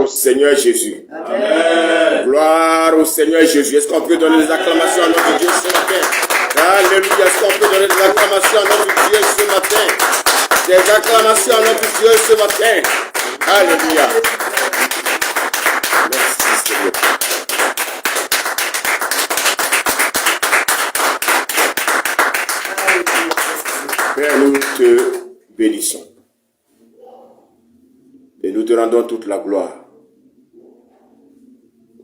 au Seigneur Jésus. Amen. Gloire au Seigneur Jésus. Est-ce qu'on peut donner des acclamations à notre Dieu ce matin? Alléluia. Est-ce qu'on peut donner des acclamations à notre Dieu ce matin? Des acclamations à notre Dieu ce matin. Alléluia. Merci Seigneur. Père, nous te bénissons. Et nous te rendons toute la gloire.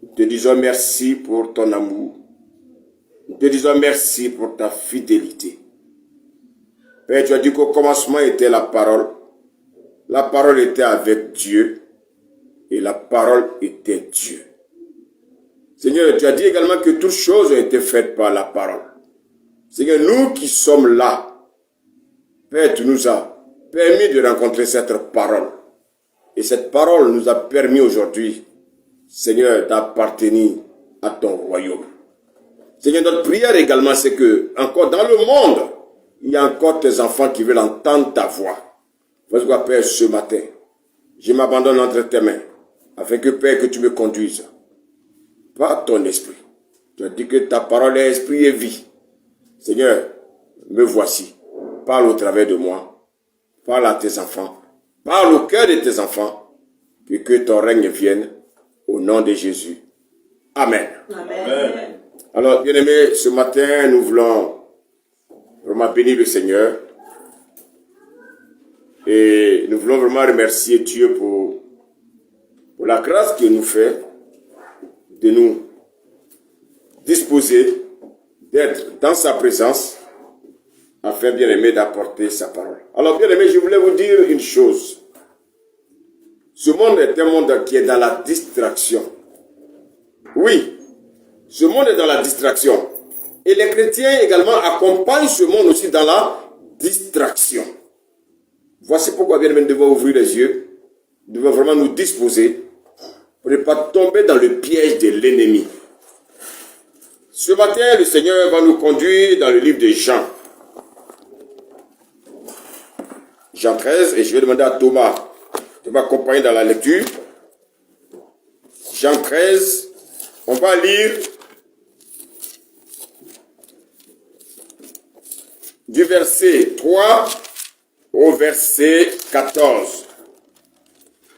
Nous te disons merci pour ton amour. Nous te disons merci pour ta fidélité. Père, tu as dit qu'au commencement était la parole. La parole était avec Dieu. Et la parole était Dieu. Seigneur, tu as dit également que toutes choses ont été faites par la parole. Seigneur, nous qui sommes là, Père, tu nous as permis de rencontrer cette parole. Et cette parole nous a permis aujourd'hui, Seigneur, d'appartenir à ton royaume. Seigneur, notre prière également, c'est que, encore dans le monde, il y a encore tes enfants qui veulent entendre ta voix. Voilà pourquoi, Père, ce matin, je m'abandonne entre tes mains, afin que, Père, que tu me conduises par ton esprit. Tu as dit que ta parole est esprit et vie. Seigneur, me voici. Parle au travers de moi. Parle à tes enfants. Parle au cœur de tes enfants. Et que ton règne vienne au nom de Jésus. Amen. Amen. Alors, bien-aimés, ce matin, nous voulons vraiment bénir le Seigneur. Et nous voulons vraiment remercier Dieu pour la grâce qu'il nous fait de nous disposer d'être dans sa présence afin, bien-aimé, d'apporter sa parole. Alors, bien-aimé, je voulais vous dire une chose. Ce monde est un monde qui est dans la distraction. Oui, ce monde est dans la distraction. Et les chrétiens également accompagnent ce monde aussi dans la distraction. Voici pourquoi, bien-aimé, nous devons ouvrir les yeux. Nous devons vraiment nous disposer pour ne pas tomber dans le piège de l'ennemi. Ce matin, le Seigneur va nous conduire dans le livre de Jean. Jean 13, et je vais demander à Thomas de m'accompagner dans la lecture. Jean 13, on va lire du verset 3 au verset 14.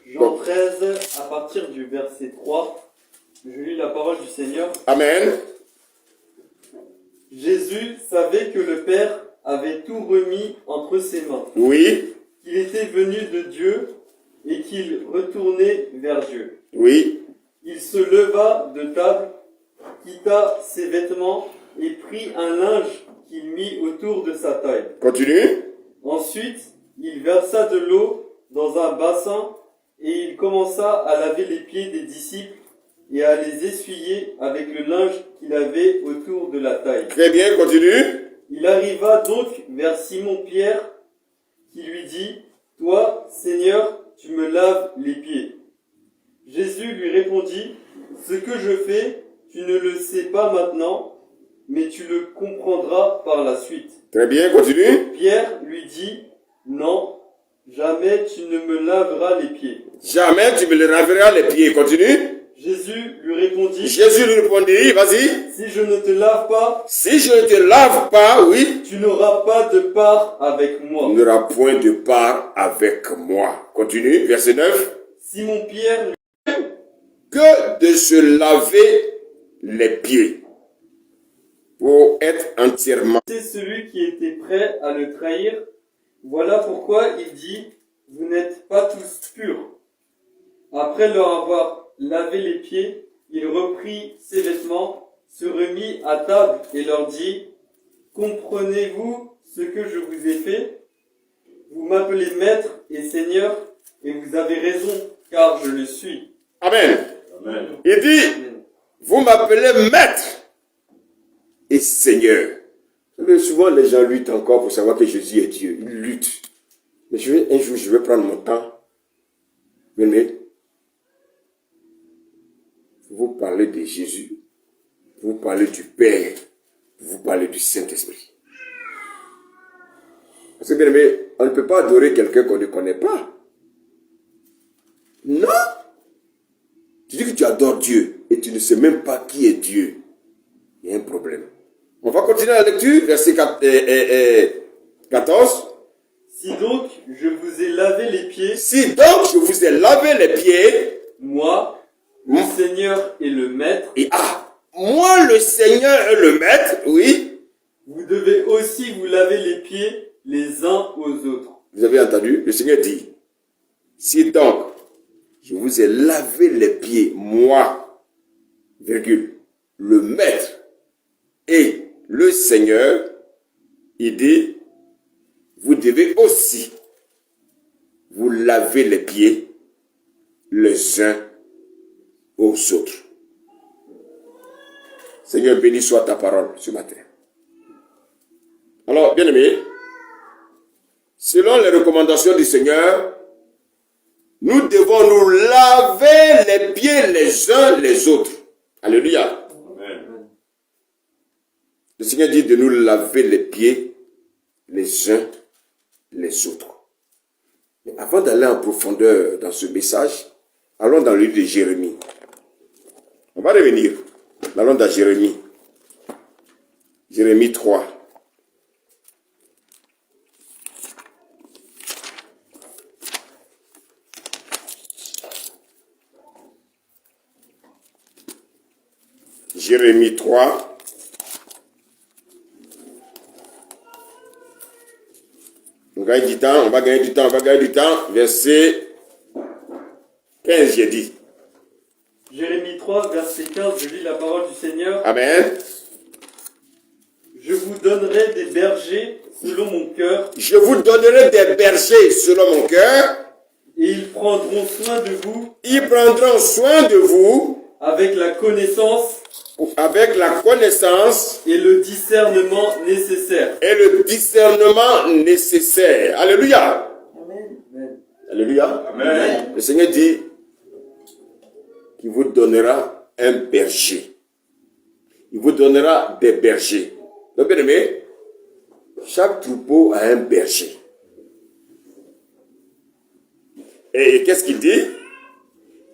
Jean 13, à partir du verset 3, je lis la parole du Seigneur. Amen. Jésus savait que le Père avait tout remis entre ses mains, Oui, qu'il était venu de Dieu et qu'il retournait vers Dieu. oui, Il se leva de table, quitta ses vêtements et prit un linge qu'il mit autour de sa taille. continue. Ensuite, il versa de l'eau dans un bassin et il commença à laver les pieds des disciples et à les essuyer avec le linge qu'il avait autour de la taille. Très bien, continue. Il arriva donc vers Simon-Pierre qui lui dit « Toi, Seigneur, tu me laves les pieds. » Jésus lui répondit « Ce que je fais, tu ne le sais pas maintenant, mais tu le comprendras par la suite. » Très bien, continue. Pierre lui dit « Non, jamais tu ne me laveras les pieds. » Jamais tu me le laveras les pieds. Continue. Jésus lui répondit « Jésus lui répondit, vas-y. Si je ne te lave pas, Si je ne te lave pas, oui, tu n'auras pas de part avec moi. tu n'auras point de part avec moi. Continue, verset 9. Simon-Pierre Que de se laver les pieds pour être entièrement. c'est celui qui était prêt à le trahir. Voilà pourquoi il dit « Vous n'êtes pas tous purs. » Après leur avoir lavé les pieds, il reprit ses vêtements, se remit à table et leur dit « Comprenez-vous ce que je vous ai fait? Vous m'appelez maître et seigneur, et vous avez raison, car je le suis. Amen. Amen. Il dit, vous m'appelez maître et Seigneur. Vous savez, souvent les gens luttent encore pour savoir que Jésus est Dieu. Ils luttent. Mais un jour, je vais prendre mon temps. Venez. Vous parlez de Jésus. Vous parlez du Père. Vous parlez du Saint-Esprit. Parce que bien aimé, on ne peut pas adorer quelqu'un qu'on ne connaît pas. Non. Tu dis que tu adores Dieu et tu ne sais même pas qui est Dieu. Il y a un problème. On va continuer la lecture, verset 14. Si donc je vous ai lavé les pieds, Si donc je vous ai lavé les pieds, moi, le Seigneur et le Maître, et moi le Seigneur et le Maître, oui, vous devez aussi vous laver les pieds les uns aux autres. vous avez entendu, le Seigneur dit, si donc je vous ai lavé les pieds, moi, virgule, le Maître et le Seigneur, il dit, vous devez aussi vous laver les pieds les uns aux autres. Seigneur, béni soit ta parole ce matin. Alors, bien aimé, selon les recommandations du Seigneur, nous devons nous laver les pieds les uns les autres. Alléluia. Amen. Le Seigneur dit de nous laver les pieds les uns les autres. Mais avant d'aller en profondeur dans ce message, allons dans le livre de Jérémie. On va revenir. Allons dans Jérémie. Jérémie 3. Jérémie 3. On gagne du temps, on va gagner du temps, Verset 15, j'ai dit. Jérémie 3, verset 15, je lis la parole du Seigneur. Amen. Je vous donnerai des bergers selon mon cœur, Je vous donnerai des bergers selon mon cœur. et ils prendront soin de vous Ils prendront soin de vous avec la connaissance avec la connaissance et le discernement nécessaires. et le discernement nécessaire. Alléluia. Amen. Alléluia. Amen. Le Seigneur dit qu'il vous donnera un berger. Il vous donnera des bergers. Donc, bien aimé, chaque troupeau a un berger. Et qu'est-ce qu'il dit?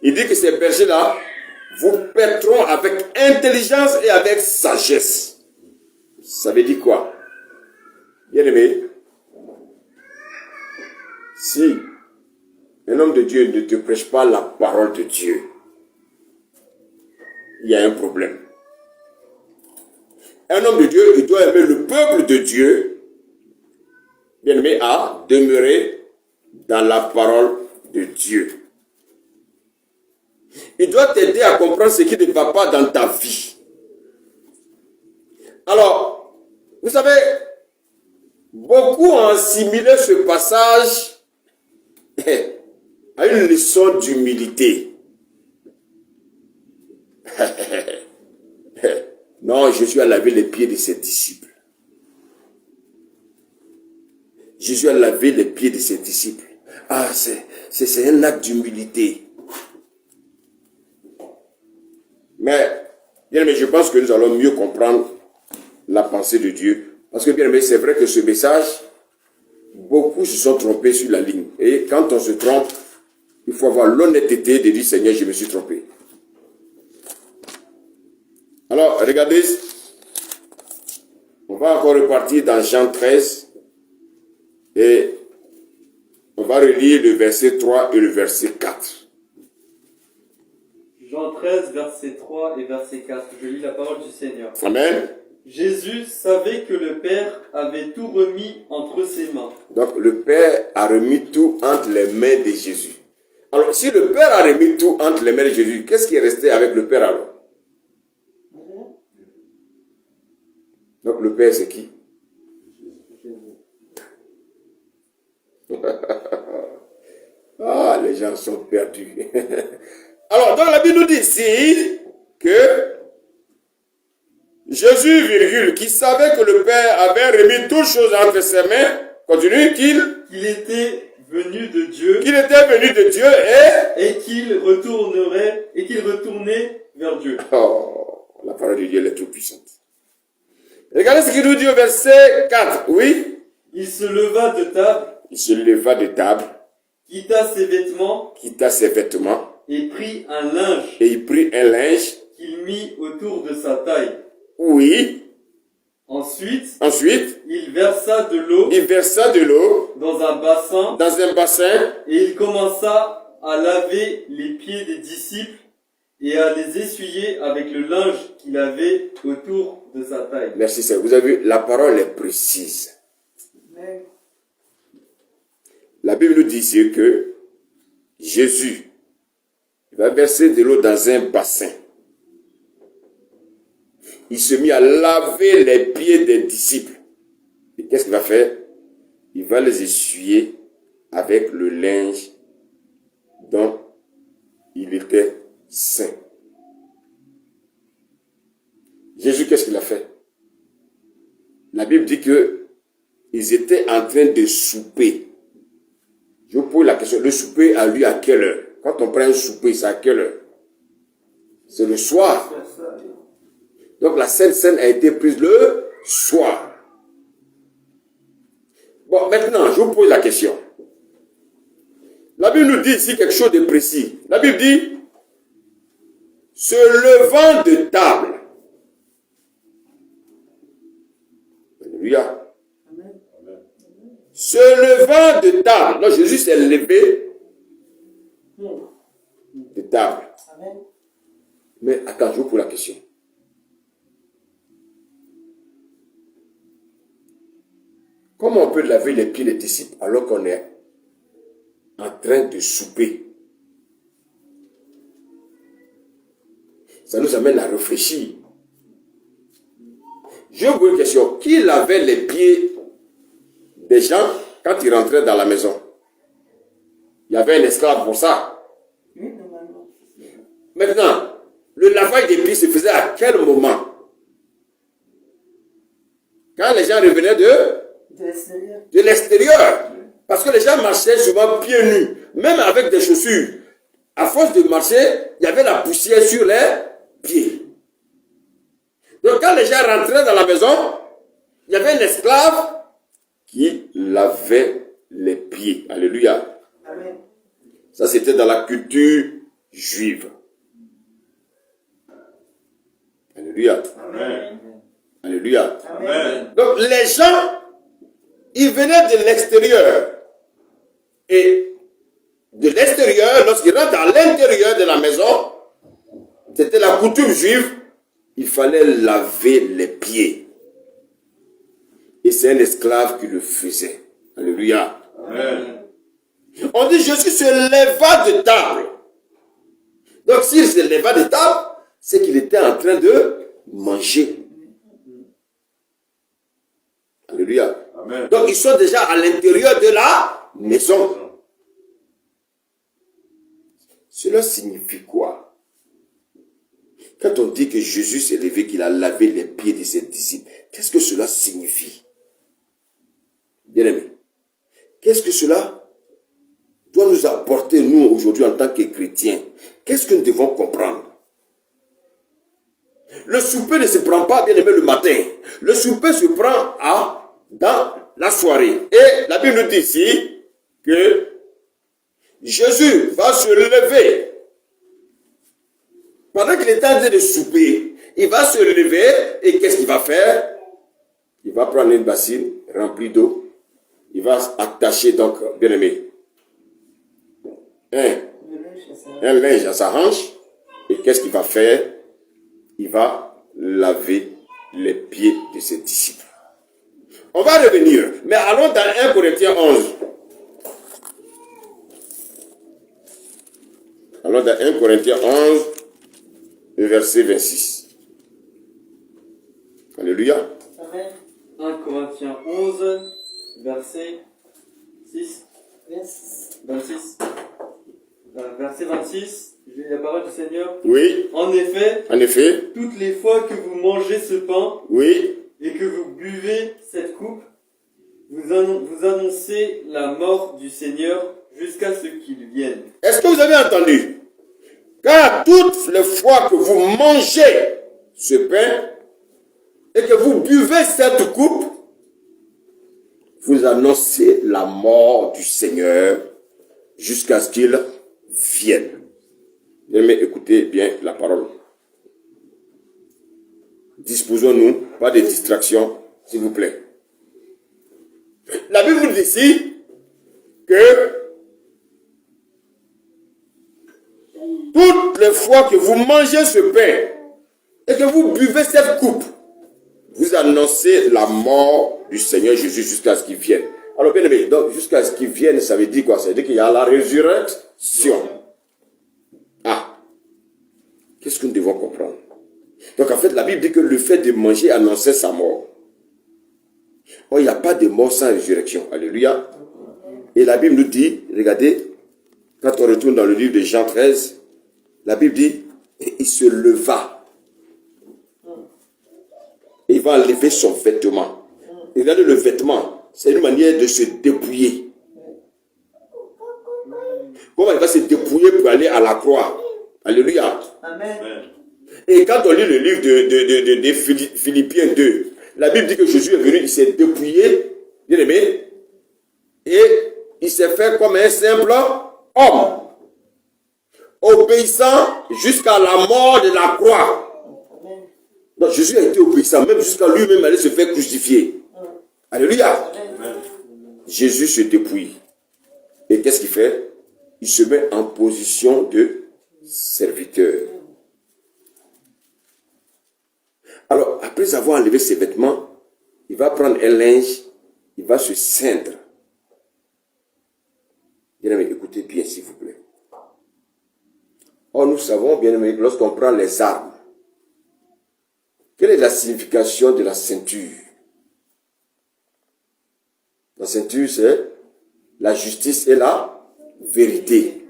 Il dit que ces bergers-là vous paîtront avec intelligence et avec sagesse. Ça veut dire quoi? Bien aimé, si un homme de Dieu ne te prêche pas la parole de Dieu, il y a un problème. Un homme de Dieu, il doit aimer le peuple de Dieu, bien aimé, à demeurer dans la parole de Dieu. Il doit t'aider à comprendre ce qui ne va pas dans ta vie. Alors, vous savez, beaucoup ont assimilé ce passage à une leçon d'humilité. Non, Jésus a lavé les pieds de ses disciples. Jésus a lavé les pieds de ses disciples. Ah, c'est un acte d'humilité. Mais, bien aimé, je pense que nous allons mieux comprendre la pensée de Dieu. Parce que, bien aimé, c'est vrai que ce message, beaucoup se sont trompés sur la ligne. Et quand on se trompe, il faut avoir l'honnêteté de dire, Seigneur, je me suis trompé. Alors, regardez, on va encore repartir dans Jean 13 et on va relire le verset 3 et le verset 4. Jean 13, verset 3 et verset 4. Je lis la parole du Seigneur. Amen. Jésus savait que le Père avait tout remis entre ses mains. Donc, le Père a remis tout entre les mains de Jésus. Alors, si le Père a remis tout entre les mains de Jésus, qu'est-ce qui est resté avec le Père alors? Donc, le Père, c'est qui? Ah, les gens sont perdus. Alors, donc la Bible nous dit ici que Jésus, virgule, qui savait que le Père avait remis toutes choses entre ses mains, continue, Qu'il était venu de Dieu qu'il était venu de Dieu et qu'il retournait vers Dieu. Oh, la parole de Dieu elle est toute puissante. Regardez ce qu'il nous dit au verset 4, oui. Il se leva de table, Il se leva de table, quitta ses vêtements quitta ses vêtements et prit un linge et il prit un linge. qu'il mit autour de sa taille. Oui. Ensuite, Ensuite, il versa de l'eau il versa de l'eau dans un bassin dans un bassin et il commença à laver les pieds des disciples et à les essuyer avec le linge qu'il avait autour de sa taille. Merci Seigneur. Vous avez vu, la parole est précise. La Bible nous dit ici que Jésus va verser de l'eau dans un bassin. Il se mit à laver les pieds des disciples. Et qu'est-ce qu'il va faire? Il va les essuyer avec le linge dont il était saint. Jésus, qu'est-ce qu'il a fait? La Bible dit que ils étaient en train de souper. Je vous pose la question, le souper a lieu à quelle heure? Quand on prend un souper, c'est à quelle heure? C'est le soir. Donc la Sainte Seine a été prise le soir. Bon, maintenant, je vous pose la question. La Bible nous dit ici quelque chose de précis. La Bible dit, se levant de table. Alléluia. Se levant de table. Donc Jésus s'est levé de table. Mais attends, je vous pose la question. Comment on peut laver les pieds des disciples alors qu'on est en train de souper? Ça nous amène à réfléchir. Je vous pose une question. Qui lavait les pieds des gens quand ils rentraient dans la maison? Il y avait un esclave pour ça. Maintenant, le lavage des pieds se faisait à quel moment? Quand les gens revenaient de l'extérieur. Parce que les gens marchaient souvent pieds nus, même avec des chaussures. À force de marcher, il y avait la poussière sur les pieds. Donc quand les gens rentraient dans la maison, il y avait un esclave qui lavait les pieds. Alléluia. Amen. Ça, c'était dans la culture juive. Alléluia. Amen. Alléluia. Amen. Donc les gens, ils venaient de l'extérieur. Et de l'extérieur, lorsqu'ils rentrent à l'intérieur de la maison, c'était la coutume juive, il fallait laver les pieds. Et c'est un esclave qui le faisait. Alléluia. Amen. On dit Jésus se leva de table. Donc s'il se leva de table, c'est qu'il était en train de manger. Alléluia. Amen. Donc ils sont déjà à l'intérieur de la maison. Cela signifie quoi? Quand on dit que Jésus s'est levé, qu'il a lavé les pieds de ses disciples, qu'est-ce que cela signifie? Bien-aimés, qu'est-ce que cela doit nous apporter, nous, aujourd'hui, en tant que chrétiens? Qu'est-ce que nous devons comprendre? Le souper ne se prend pas, bien-aimé, le matin. Le souper se prend dans la soirée. Et la Bible nous dit ici que Jésus va se lever. Pendant qu'il est en train de souper, il va se lever et qu'est-ce qu'il va faire? Il va prendre une bassine remplie d'eau. Il va attacher donc, bien aimé, un linge à sa hanche. Et qu'est-ce qu'il va faire? Il va laver les pieds de ses disciples. On va revenir, mais allons dans 1 Corinthiens 11. Allons dans 1 Corinthiens 11, verset 26. Alléluia. Amen. 1 Corinthiens 11, verset 6. 26. Verset 26. Je lis la parole du Seigneur. Oui. En effet, Toutes les fois que vous mangez ce pain oui. et que vous buvez cette coupe, vous annoncez la mort du Seigneur jusqu'à ce qu'il vienne. Est-ce que vous avez entendu? Car toutes les fois que vous mangez ce pain et que vous buvez cette coupe, vous annoncez la mort du Seigneur jusqu'à ce qu'il vienne. Mais écoutez bien la parole. Disposons-nous, pas de distraction, s'il vous plaît. La Bible nous dit ici que toutes les fois que vous mangez ce pain et que vous buvez cette coupe, vous annoncez la mort du Seigneur Jésus jusqu'à ce qu'il vienne. Alors bien aimé, donc jusqu'à ce qu'il vienne, ça veut dire quoi? Ça veut dire qu'il y a la résurrection. Ah, qu'est-ce que nous devons comprendre? Donc en fait, la Bible dit que le fait de manger annonçait sa mort. Oh, il n'y a pas de mort sans résurrection. Alléluia. Et la Bible nous dit, regardez, quand on retourne dans le livre de Jean 13, la Bible dit, il se leva. Et il va enlever son vêtement. Et regardez le vêtement, c'est une manière de se dépouiller. Comment il va se dépouiller pour aller à la croix? Alléluia. Amen. Et quand on lit le livre de Philippiens 2, la Bible dit que Jésus est venu, il s'est dépouillé, bien aimé, et il s'est fait comme un simple homme, obéissant jusqu'à la mort de la croix. Donc Jésus a été obéissant, même jusqu'à lui-même aller se faire crucifier. Alléluia. Jésus se dépouille. Et qu'est-ce qu'il fait? Il se met en position de serviteur. Alors, après avoir enlevé ses vêtements, il va prendre un linge, il va se ceindre. Bien-aimé, écoutez bien, s'il vous plaît. Or, nous savons, bien-aimé, lorsqu'on prend les armes, quelle est la signification de la ceinture? La ceinture, c'est la justice et la vérité.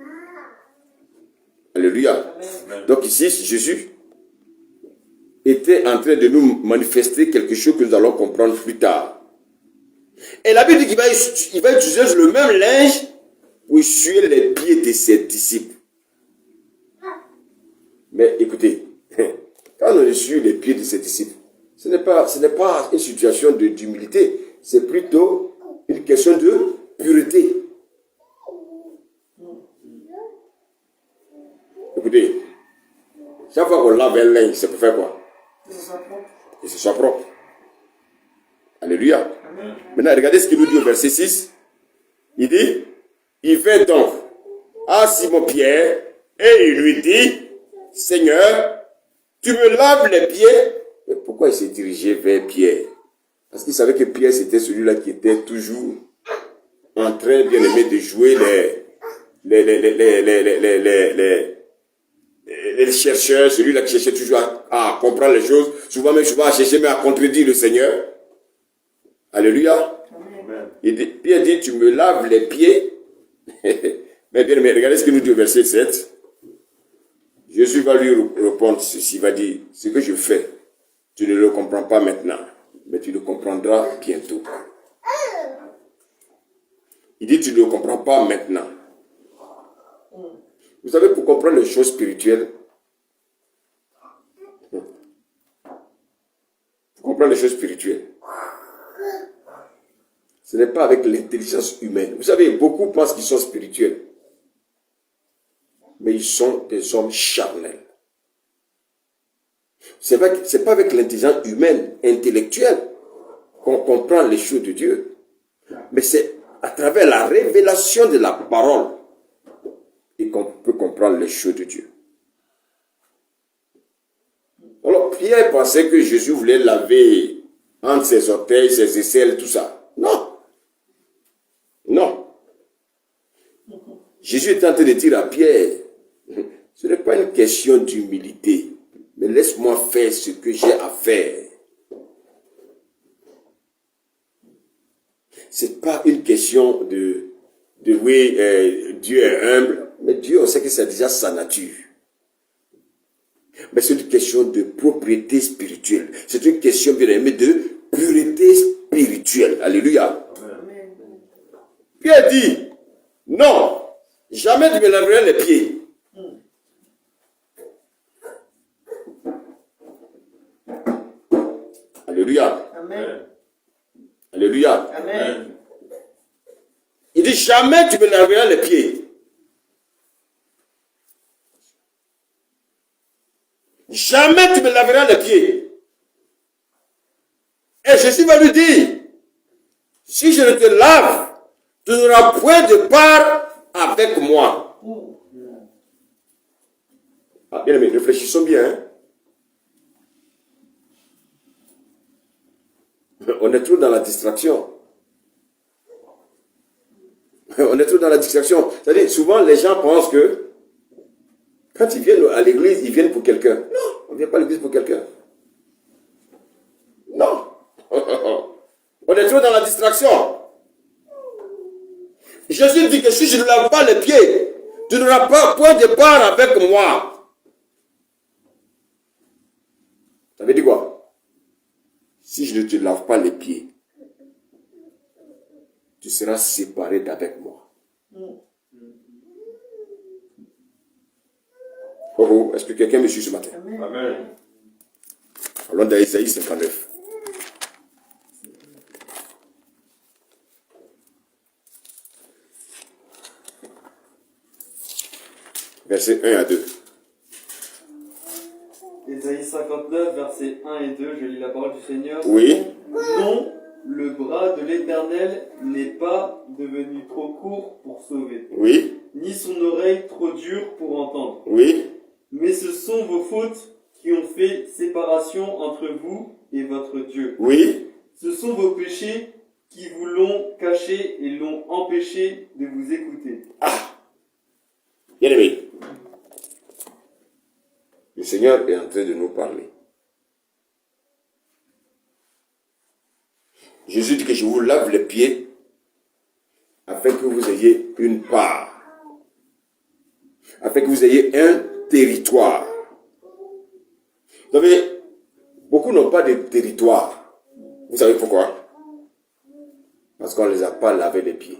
Alléluia. Donc ici, Jésus était en train de nous manifester quelque chose que nous allons comprendre plus tard. Et la Bible dit qu'il va utiliser le même linge pour essuyer les pieds de ses disciples. Mais écoutez, quand on essuie les pieds de ses disciples, ce n'est pas une situation d'humilité, c'est plutôt une question de pureté. Écoutez, chaque fois qu'on lave un linge, c'est pour faire quoi? Que ce soit propre. Alléluia. Amen. Maintenant, regardez ce qu'il nous dit au verset 6. Il dit, il fait donc à Simon-Pierre et il lui dit, Seigneur, tu me laves les pieds. Mais pourquoi il s'est dirigé vers Pierre? Parce qu'il savait que Pierre, c'était celui-là qui était toujours en train, bien aimé, de jouer les chercheurs, celui-là qui cherchait toujours à comprendre les choses, souvent à chercher, mais à contredire le Seigneur. Alléluia. Amen. Pierre dit, tu me laves les pieds. Mais bien, regardez ce qu'il nous dit au verset 7. Jésus va lui répondre ceci, il va dire, ce que je fais, tu ne le comprends pas maintenant, mais tu le comprendras bientôt. Il dit, tu ne le comprends pas maintenant. Vous savez, pour comprendre les choses spirituelles, ce n'est pas avec l'intelligence humaine. Vous savez, beaucoup pensent qu'ils sont spirituels, mais ils sont des hommes charnels. C'est pas avec l'intelligence humaine, intellectuelle, qu'on comprend les choses de Dieu, mais c'est à travers la révélation de la parole et qu'on peut comprendre les choses de Dieu. Alors, Pierre pensait que Jésus voulait laver entre ses orteils, ses aisselles, tout ça. Non. Non. Jésus est en train de dire à Pierre, ce n'est pas une question d'humilité, mais laisse-moi faire ce que j'ai à faire. C'est pas une question de oui, Dieu est humble, mais Dieu, on sait que c'est déjà sa nature. Mais c'est une question de propriété spirituelle. C'est une question, bien aimé, de pureté spirituelle. Alléluia. Amen. Pierre dit, non, jamais tu me laveras les pieds. Alléluia. Amen. Alléluia. Amen. Il dit, jamais tu me laveras les pieds. jamais tu me laveras les pieds. Et Jésus va lui dire, si je ne te lave, tu n'auras point de part avec moi. Ah, bien aimé, réfléchissons bien. Hein? On est trop dans la distraction. On est trop dans la distraction. C'est-à-dire, souvent, les gens pensent que quand ils viennent à l'église, ils viennent pour quelqu'un. Non, on ne vient pas à l'église pour quelqu'un. Non. On est trop dans la distraction. Jésus dit que si je ne lave pas les pieds, tu n'auras pas point de part avec moi. Ça veut dire quoi? Si je ne te lave pas les pieds, tu seras séparé d'avec moi. Oh, est-ce que quelqu'un me suit ce matin? Amen. Allons dans Isaïe 59. Versets 1 à 2. Ésaïe 59, versets 1 et 2, je lis la parole du Seigneur. Oui, Non, le bras de l'Éternel n'est pas devenu trop court pour sauver, oui, ni son oreille trop dure pour entendre. oui, Mais ce sont vos fautes qui ont fait séparation entre vous et votre Dieu. oui. Ce sont vos péchés qui vous l'ont caché et l'ont empêché de vous écouter. Bien aimé. Le Seigneur est en train de nous parler. Jésus dit que je vous lave les pieds afin que vous ayez une part. Afin que vous ayez un territoire. Vous savez, beaucoup n'ont pas de territoire. Vous savez pourquoi? Parce qu'on ne les a pas lavé les pieds.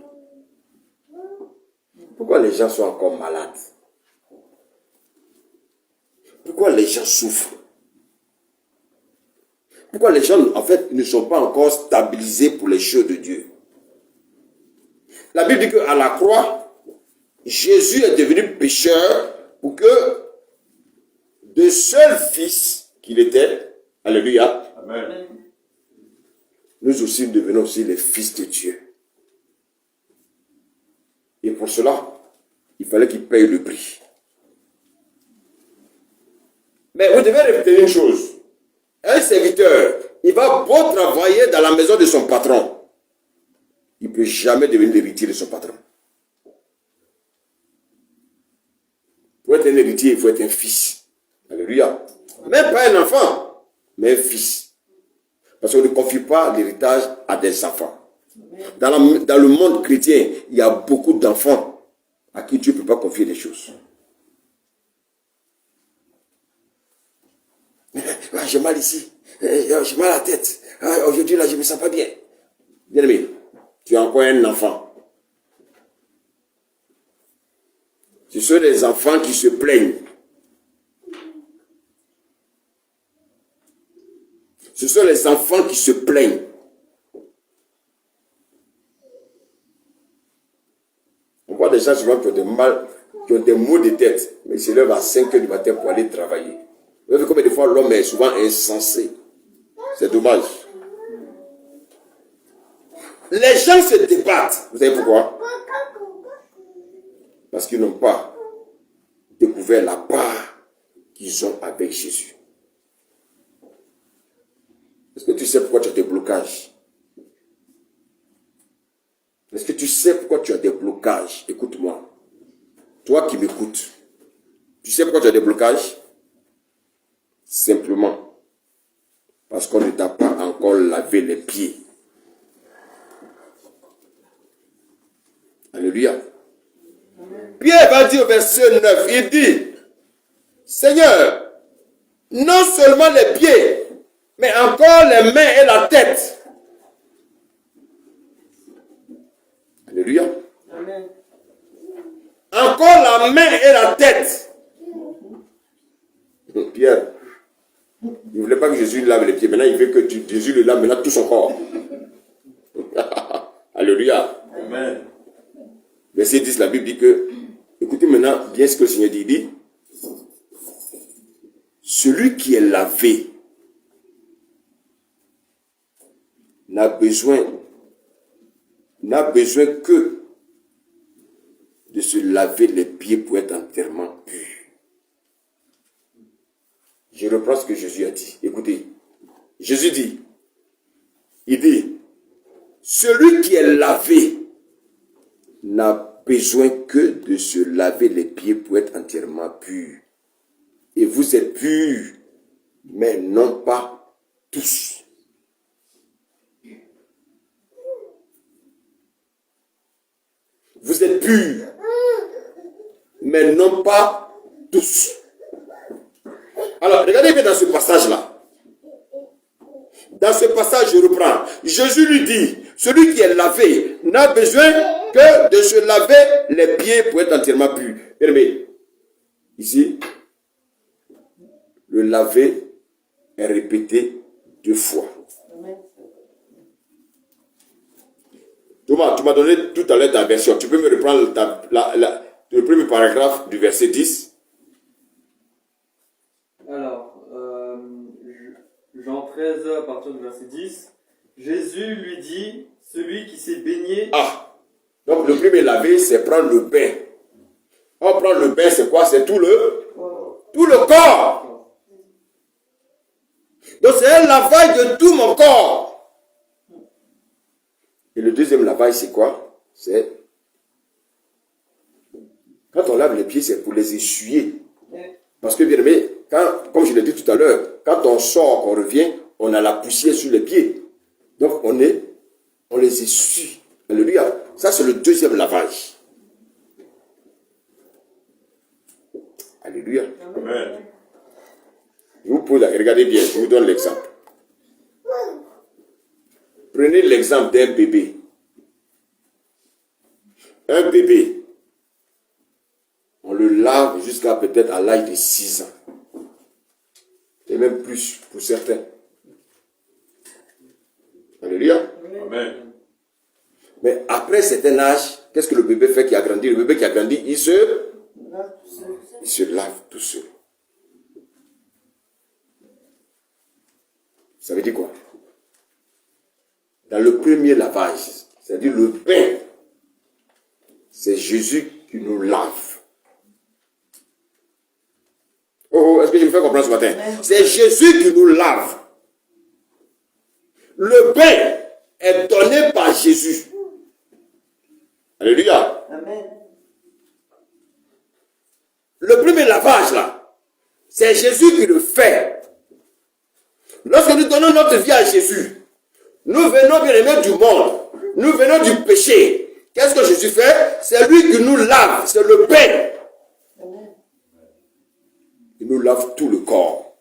Pourquoi les gens sont encore malades? Pourquoi les gens souffrent? Pourquoi les gens, en fait, ne sont pas encore stabilisés pour les choses de Dieu? La Bible dit qu'à la croix, Jésus est devenu pécheur pour que de seul fils qu'il était, alléluia, Amen. nous aussi devenons aussi les fils de Dieu. Et pour cela, il fallait qu'il paye le prix. Mais vous devez répéter une chose. Un serviteur, il va beau travailler dans la maison de son patron. Il ne peut jamais devenir l'héritier de son patron. Pour être un héritier, il faut être un fils. Alléluia. Même pas un enfant, mais un fils. Parce qu'on ne confie pas l'héritage à des enfants. Dans le monde chrétien, il y a beaucoup d'enfants à qui Dieu ne peut pas confier des choses. J'ai mal ici, j'ai mal à la tête. Aujourd'hui, là, je ne me sens pas bien. Bien aimé, tu es encore un enfant. Ce sont les enfants qui se plaignent. Ce sont les enfants qui se plaignent. On voit des gens souvent qui ont des mal, qui ont des maux de tête, mais ils se lèvent à 5 heures du matin pour aller travailler. Vous voyez combien de fois l'homme est souvent insensé. C'est dommage. Les gens se débattent. Vous savez pourquoi? Parce qu'ils n'ont pas découvert la part qu'ils ont avec Jésus. Est-ce que tu sais pourquoi tu as des blocages? Est-ce que tu sais pourquoi tu as des blocages? Écoute-moi. Toi qui m'écoutes, tu sais pourquoi tu as des blocages? Simplement parce qu'on ne t'a pas encore lavé les pieds. Alléluia. Pierre va dire au verset 9, il dit, Seigneur, non seulement les pieds, mais encore les mains et la tête. Alléluia. Amen. Encore la main et la tête. Pierre, il ne voulait pas que Jésus lui lave les pieds. Maintenant, il veut que Jésus lui lave maintenant tout son corps. Alléluia. Amen. Verset 10, la Bible dit que, écoutez maintenant bien ce que le Seigneur dit. Il dit, celui qui est lavé n'a besoin que de se laver les pieds pour être entièrement pur. Je reprends ce que Jésus a dit. Écoutez, Jésus dit, il dit, celui qui est lavé n'a besoin que de se laver les pieds pour être entièrement pur. Et vous êtes purs, mais non pas tous. Vous êtes purs, mais non pas tous. Alors, regardez bien dans ce passage-là. Dans ce passage, je reprends. Jésus lui dit, celui qui est lavé n'a besoin que de se laver les pieds pour être entièrement pur. Mais ici, le laver est répété 2 fois. Thomas, tu m'as donné tout à l'heure ta version. Tu peux me reprendre le premier paragraphe du verset 10? Alors, Jean 13, à partir du verset 10, Jésus lui dit, celui qui s'est baigné... Ah, donc le premier laver, c'est prendre le bain. On prend le bain, c'est quoi? C'est tout le corps. Donc c'est un lavage de tout mon corps. Et le deuxième lavage, c'est quoi? C'est quand on lave les pieds, c'est pour les essuyer. Parce que, bien aimé, comme je l'ai dit tout à l'heure, quand on sort, qu'on revient, on a la poussière sur les pieds. Donc, on les essuie. Alléluia. Ça, c'est le deuxième lavage. Alléluia. Amen. Vous pouvez regarder bien, je vous donne l'exemple. Prenez l'exemple d'un bébé. Un bébé, on le lave jusqu'à peut-être à l'âge de 6 ans. Et même plus pour certains. Alléluia. Amen. Mais après certain âge, qu'est-ce que le bébé fait qui a grandi? Le bébé qui a grandi, il se lave tout seul. Ça veut dire quoi? Dans le premier lavage, c'est-à-dire le bain, c'est Jésus qui nous lave. Oh, est-ce que je me fais comprendre ce matin? C'est Jésus qui nous lave. Le bain est donné par Jésus. Alléluia. Amen. Le premier lavage là, c'est Jésus qui le fait. Lorsque nous donnons notre vie à Jésus, nous venons bien aimés du monde, nous venons du péché. Qu'est-ce que Jésus fait? C'est lui qui nous lave, c'est le bain. Il nous lave tout le corps.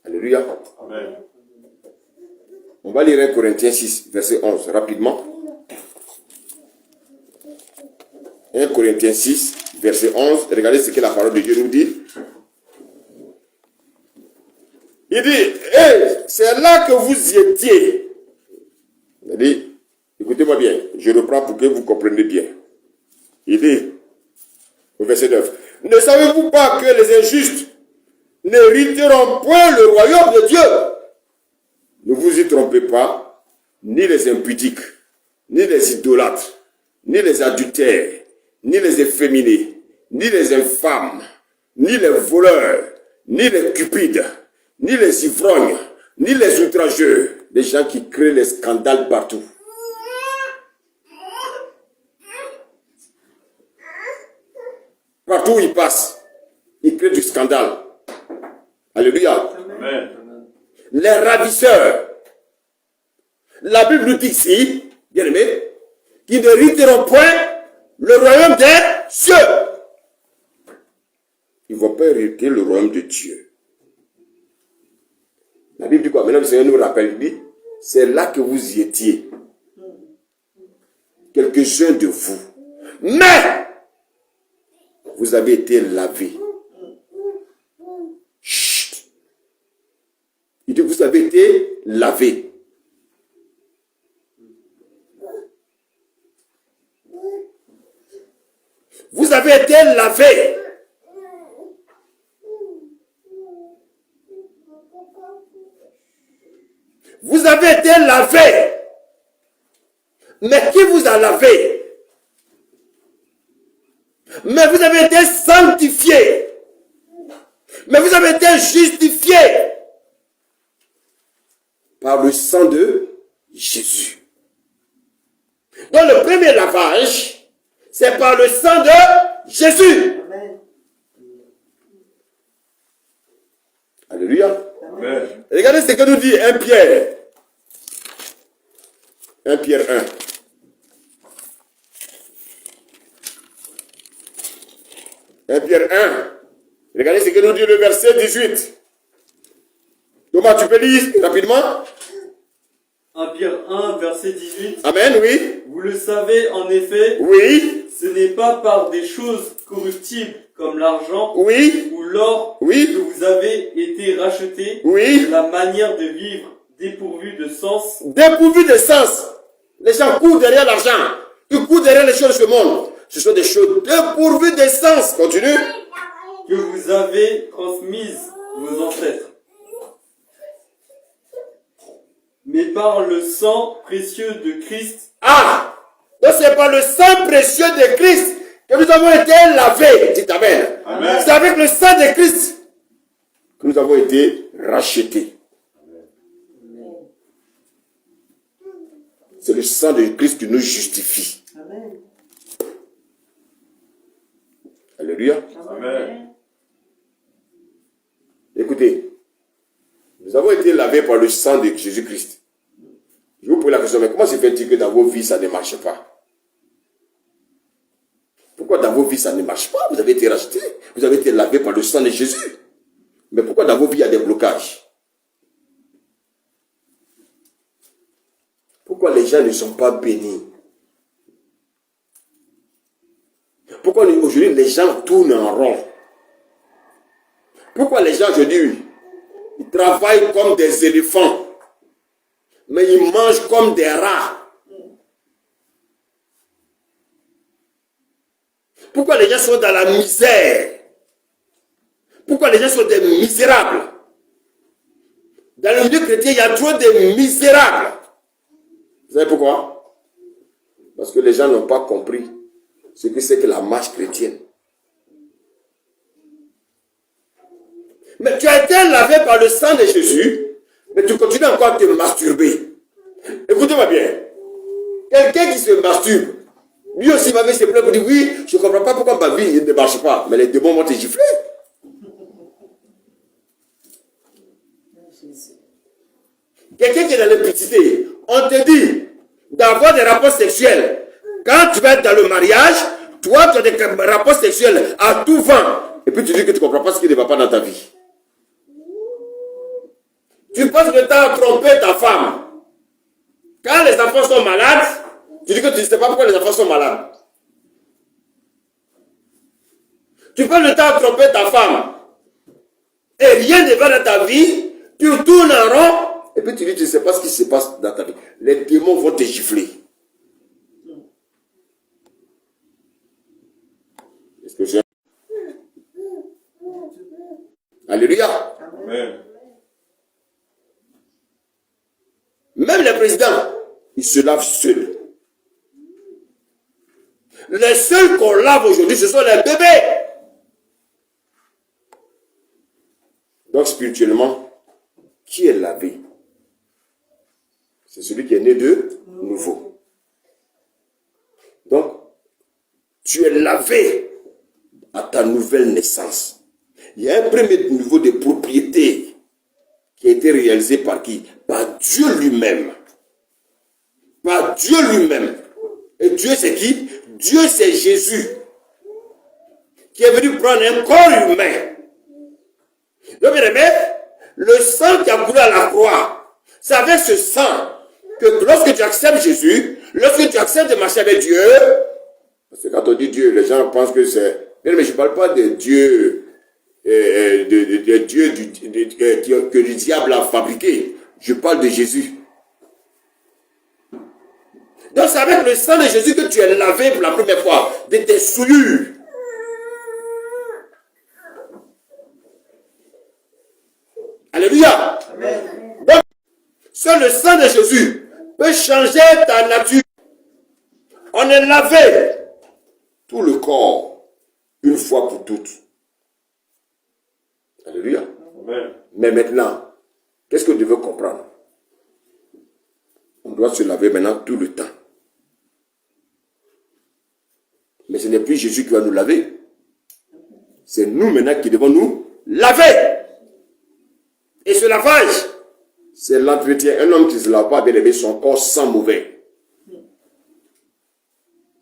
Alléluia. Amen. On va lire 1 Corinthiens 6, verset 11, rapidement. 1 Corinthiens 6, verset 11. Regardez ce que la parole de Dieu nous dit. Il dit, hey, c'est là que vous y étiez. Il dit, écoutez-moi bien, je reprends pour que vous compreniez bien. Il dit, au verset 9, ne savez-vous pas que les injustes n'hériteront point le royaume de Dieu? Ne vous y trompez pas, ni les impudiques, ni les idolâtres, ni les adultères, ni les efféminés, ni les infâmes, ni les voleurs, ni les cupides, ni les ivrognes, ni les outrageux, les gens qui créent les scandales partout. Partout où ils passent, ils créent du scandale. Alléluia. Amen. Les ravisseurs. La Bible nous dit ici, bien aimé, qu'ils n'hériteront point le royaume des cieux. Ils ne vont pas hériter le royaume de Dieu. La Bible dit quoi? Maintenant le Seigneur nous rappelle, il dit, c'est là que vous y étiez. Quelques-uns de vous. Mais, vous avez été lavés. Chut. Il dit, vous avez été lavés. Vous avez été lavés. avez été lavé. Mais qui vous a lavé? Mais vous avez été sanctifié. Mais vous avez été justifié par le sang de Jésus. Donc le premier lavage, c'est par le sang de Jésus. Amen. Alléluia. Amen. Regardez ce que nous dit 1 Pierre. 1 Pierre 1. 1 Pierre 1. Regardez ce que nous dit le verset 18. Thomas, tu peux lire rapidement? 1 Pierre 1, verset 18. Amen, oui. Vous le savez, en effet, Oui, ce n'est pas par des choses corruptibles comme l'argent oui, ou l'or Oui. que vous avez été rachetés oui. de la manière de vivre dépourvue de sens, Dépourvu de sens. Les gens courent derrière l'argent. Ils courent derrière les choses de ce monde. Ce sont des choses dépourvues de sens. Continue. que vous avez transmises vos ancêtres. Mais par le sang précieux de Christ, Ah! Donc c'est par le sang précieux de Christ que nous avons été lavés. Dites Amen. Amen. C'est avec le sang de Christ que nous avons été rachetés. C'est le sang de Christ qui nous justifie. Amen. Alléluia. Amen. Écoutez, nous avons été lavés par le sang de Jésus-Christ. Je vous pose la question, mais comment se fait-il que dans vos vies, ça ne marche pas? Pourquoi dans vos vies, ça ne marche pas? Vous avez été rachetés, vous avez été lavés par le sang de Jésus. Mais pourquoi dans vos vies, il y a des blocages? Pourquoi les gens ne sont pas bénis? Pourquoi aujourd'hui, les gens tournent en rond? Pourquoi les gens aujourd'hui, ils travaillent comme des éléphants, mais ils mangent comme des rats? Pourquoi les gens sont dans la misère? Pourquoi les gens sont des misérables? Dans le milieu chrétien, il y a trop de misérables. Vous savez pourquoi? Parce que les gens n'ont pas compris ce que c'est que la marche chrétienne. Mais tu as été lavé par le sang de Jésus, mais tu continues encore à te masturber. Écoutez-moi bien. Quelqu'un qui se masturbe, lui aussi va venir se plaindre pour dire oui, je ne comprends pas pourquoi ma vie ne marche pas. Mais les démons vont te gifler. Quelqu'un qui est dans l'impudicité, on te dit d'avoir des rapports sexuels. Quand tu vas être dans le mariage, toi tu as des rapports sexuels à tout vent. Et puis tu dis que tu ne comprends pas ce qui ne va pas dans ta vie. Tu penses que tu as trompé ta femme. Quand les enfants sont malades, tu dis que tu ne sais pas pourquoi les enfants sont malades. Tu passes le temps à tromper ta femme. Et rien ne va dans ta vie. Tu tournes en rond. Et puis tu dis, tu ne sais pas ce qui se passe dans ta vie. Les démons vont te gifler. Est-ce que j'ai... Alléluia. Amen. Même les présidents, ils se lavent seuls. Les seuls qu'on lave aujourd'hui, ce sont les bébés. Donc spirituellement, qui est lavé? C'est celui qui est né de nouveau. Donc, tu es lavé à ta nouvelle naissance. Il y a un premier niveau de propriété qui a été réalisé par qui? Par Dieu lui-même. Par Dieu lui-même. Et Dieu c'est qui? Dieu c'est Jésus qui est venu prendre un corps humain. Donc bien aimé, le sang qui a coulé à la croix, c'est avec ce sang que lorsque tu acceptes Jésus, lorsque tu acceptes de marcher avec Dieu, parce que quand on dit Dieu, les gens pensent que c'est... Mais je ne parle pas de Dieu, de Dieu que le diable a fabriqué. Je parle de Jésus. Donc c'est avec le sang de Jésus que tu es lavé pour la première fois de tes souillures. Alléluia. Amen. Donc, Seul le sang de Jésus peut changer ta nature. On est lavé tout le corps une fois pour toutes. Alléluia. Amen. Mais maintenant, qu'est-ce que tu veux comprendre? On doit se laver maintenant tout le temps. Mais ce n'est plus Jésus qui va nous laver. C'est nous maintenant qui devons nous laver. Et ce lavage, c'est l'entretien. Un homme qui ne se lave pas, bien aimé, son corps sent mauvais.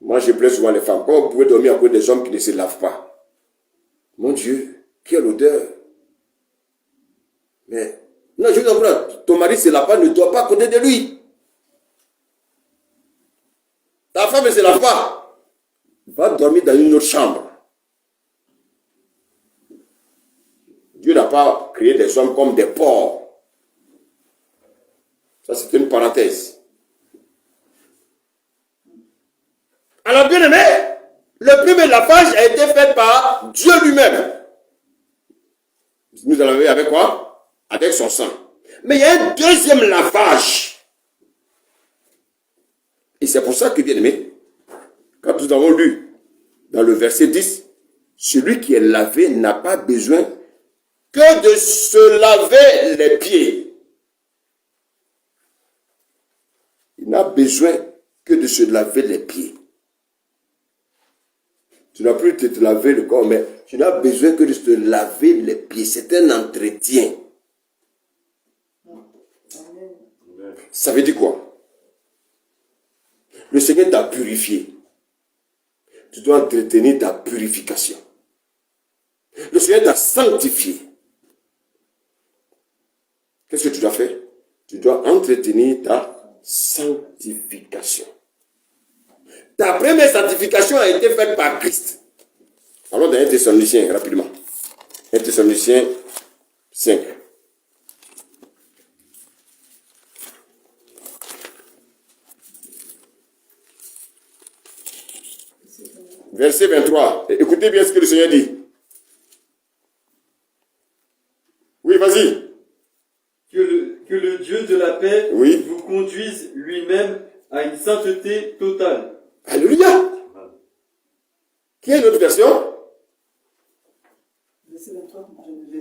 Moi, je plains souvent les femmes. Comment vous pouvez dormir à côté des hommes qui ne se lavent pas? Mon Dieu, quelle odeur! Mais, non, je veux dire, ton mari ne se lave pas, ne doit pas à côté de lui. Ta femme ne se lave pas. Va dormir dans une autre chambre. Dieu n'a pas créé des hommes comme des porcs. Ça, c'est une parenthèse. Alors, bien aimé, le premier lavage a été fait par Dieu lui-même. Nous allons laver avec quoi? Avec son sang. Mais il y a un deuxième lavage. Et c'est pour ça que, bien aimé, quand nous avons lu dans le verset 10, celui qui est lavé n'a pas besoin que de se laver les pieds. Il n'a besoin que de se laver les pieds. Tu n'as plus de te laver le corps, mais tu n'as besoin que de te laver les pieds. C'est un entretien. Ça veut dire quoi? Le Seigneur t'a purifié. Tu dois entretenir ta purification. Le Seigneur t'a sanctifié. Qu'est-ce que tu dois faire? Tu dois entretenir ta sanctification. Ta première sanctification a été faite par Christ. Allons dans 1 Thessaloniciens, rapidement. 1 Thessaloniciens 5. Verset 23. Écoutez bien ce que le Seigneur dit. Oui, vas-y. Que le Dieu de la paix Oui. vous conduise lui-même à une sainteté totale. Alléluia. Qui a une autre version? Verset 23.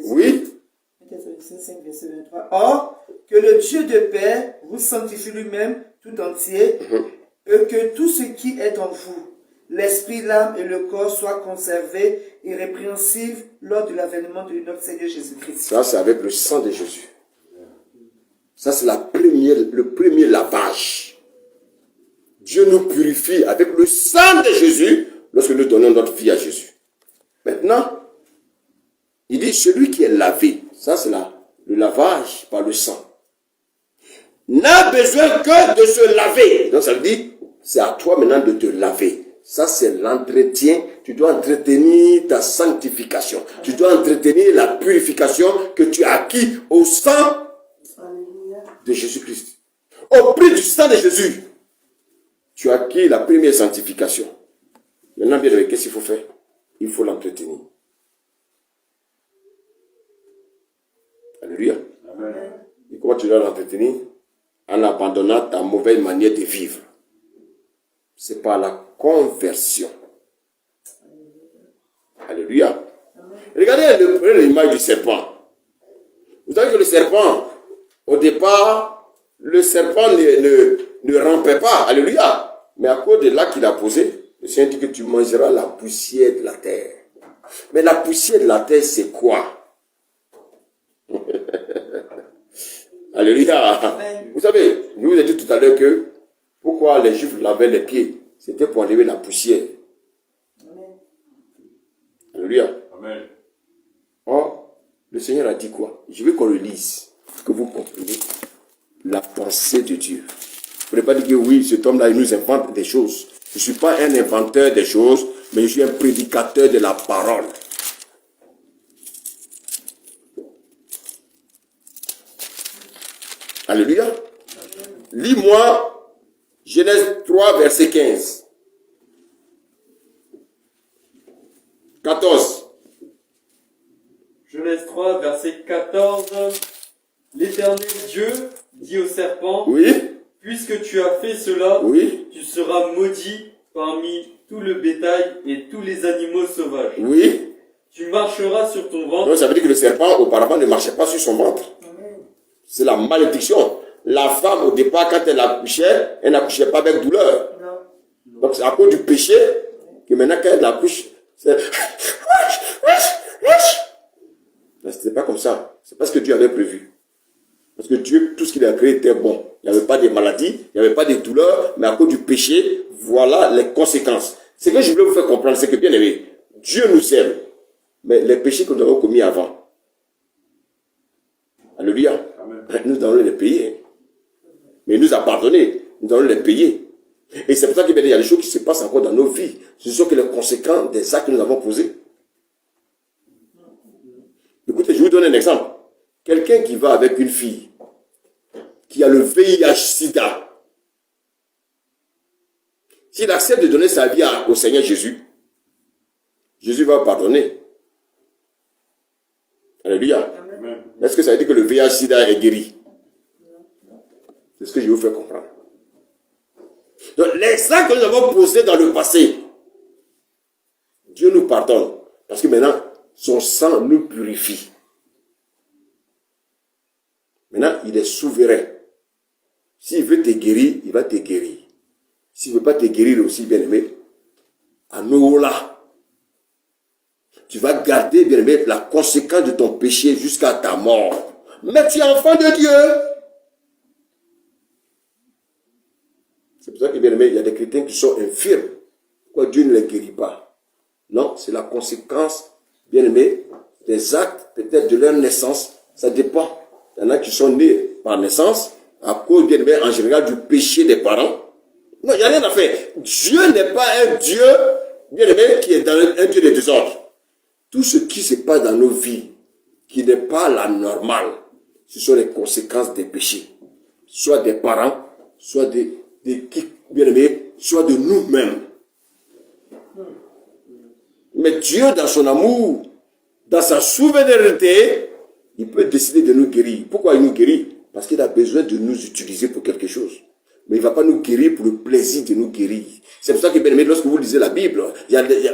Oui. 5, verset 23. Or, que le Dieu de paix vous sanctifie lui-même tout entier, et que tout ce qui est en vous, l'esprit, l'âme et le corps, soient conservés irrépréhensibles lors de l'avènement de notre Seigneur Jésus-Christ. Ça, c'est avec le sang de Jésus. Ça, c'est le premier lavage. Dieu nous purifie avec le sang de Jésus lorsque nous donnons notre vie à Jésus. Maintenant, il dit celui qui est lavé, ça c'est le lavage par le sang, n'a besoin que de se laver. Donc ça veut dire, c'est à toi maintenant de te laver. Ça c'est l'entretien. Tu dois entretenir ta sanctification. Tu dois entretenir la purification que tu as acquis au sang de Jésus-Christ. Au prix du sang de Jésus, tu as acquis la première sanctification. Maintenant, bien aimé, qu'est-ce qu'il faut faire? Il faut l'entretenir. Alléluia. Amen. Et comment tu dois l'entretenir? En abandonnant ta mauvaise manière de vivre. C'est par la conversion. Alléluia. Regardez l'image du serpent. Vous savez que le serpent, au départ, le serpent ne rampait pas. Alléluia. Mais à cause de l'acte qu'il a posé, le Seigneur dit que tu mangeras la poussière de la terre. Mais la poussière de la terre, c'est quoi? Alléluia. Amen. Vous savez, je vous ai dit tout à l'heure que pourquoi les Juifs lavaient les pieds? C'était pour enlever la poussière. Amen. Alléluia. Amen. Or, le Seigneur a dit quoi? Je veux qu'on le lise, que vous compreniez la pensée de Dieu. Vous ne pouvez pas dire que oui, cet homme-là, il nous invente des choses. Je ne suis pas un inventeur des choses, mais je suis un prédicateur de la parole. Alléluia. Lis-moi Genèse 3, verset 15. 14. Genèse 3, verset 14. L'Éternel Dieu dit au serpent, Oui, puisque tu as fait cela, oui, tu seras maudit parmi tout le bétail et tous les animaux sauvages. oui. Tu marcheras sur ton ventre. Donc ça veut dire que le serpent auparavant ne marchait pas sur son ventre. C'est la malédiction. La femme au départ, quand elle accouchait, elle n'accouchait pas avec douleur. Donc c'est à cause du péché que maintenant quand elle accouche, c'est... Mais c'était pas comme ça. C'est pas ce que Dieu avait prévu. Parce que Dieu, tout ce qu'il a créé était bon. Il n'y avait pas de maladies, il n'y avait pas de douleurs, mais à cause du péché, voilà les conséquences. Ce que je voulais vous faire comprendre, c'est que bien aimé, Dieu nous aime. Mais les péchés que nous avons commis avant, alléluia, nous allons les payer. Mais il nous a pardonné, nous allons les payer. Et c'est pour ça qu'il y a des choses qui se passent encore dans nos vies. Ce sont que les conséquences des actes que nous avons posés. Écoutez, je vous donne un exemple. Quelqu'un qui va avec une fille qui a le VIH-Sida, s'il accepte de donner sa vie au Seigneur Jésus, Jésus va pardonner. Alléluia. Est-ce que ça veut dire que le VIH-Sida est guéri? C'est ce que je vais vous faire comprendre. Donc, les actes que nous avons posés dans le passé, Dieu nous pardonne. Parce que maintenant, son sang nous purifie. Maintenant, il est souverain. S'il veut te guérir, il va te guérir. S'il ne veut pas te guérir aussi, bien-aimé, à nous là, tu vas garder, bien-aimé, la conséquence de ton péché jusqu'à ta mort. Mais tu es enfant de Dieu. C'est pour ça que, bien-aimé, il y a des chrétiens qui sont infirmes. Pourquoi Dieu ne les guérit pas? Non, c'est la conséquence, bien-aimé, des actes, peut-être de leur naissance. Ça dépend. Il y en a qui sont nés par naissance, à cause, bien-aimé, en général, du péché des parents. Non, il n'y a rien à faire. Dieu n'est pas un Dieu, bien-aimé, qui est dans un Dieu de désordre. Tout ce qui se passe dans nos vies, qui n'est pas la normale, ce sont les conséquences des péchés. Soit des parents, soit des bien-aimés, soit de nous-mêmes. Mais Dieu, dans son amour, dans sa souveraineté, il peut décider de nous guérir. Pourquoi il nous guérit? Parce qu'il a besoin de nous utiliser pour quelque chose. Mais il ne va pas nous guérir pour le plaisir de nous guérir. C'est pour ça que, bien aimé, lorsque vous lisez la Bible,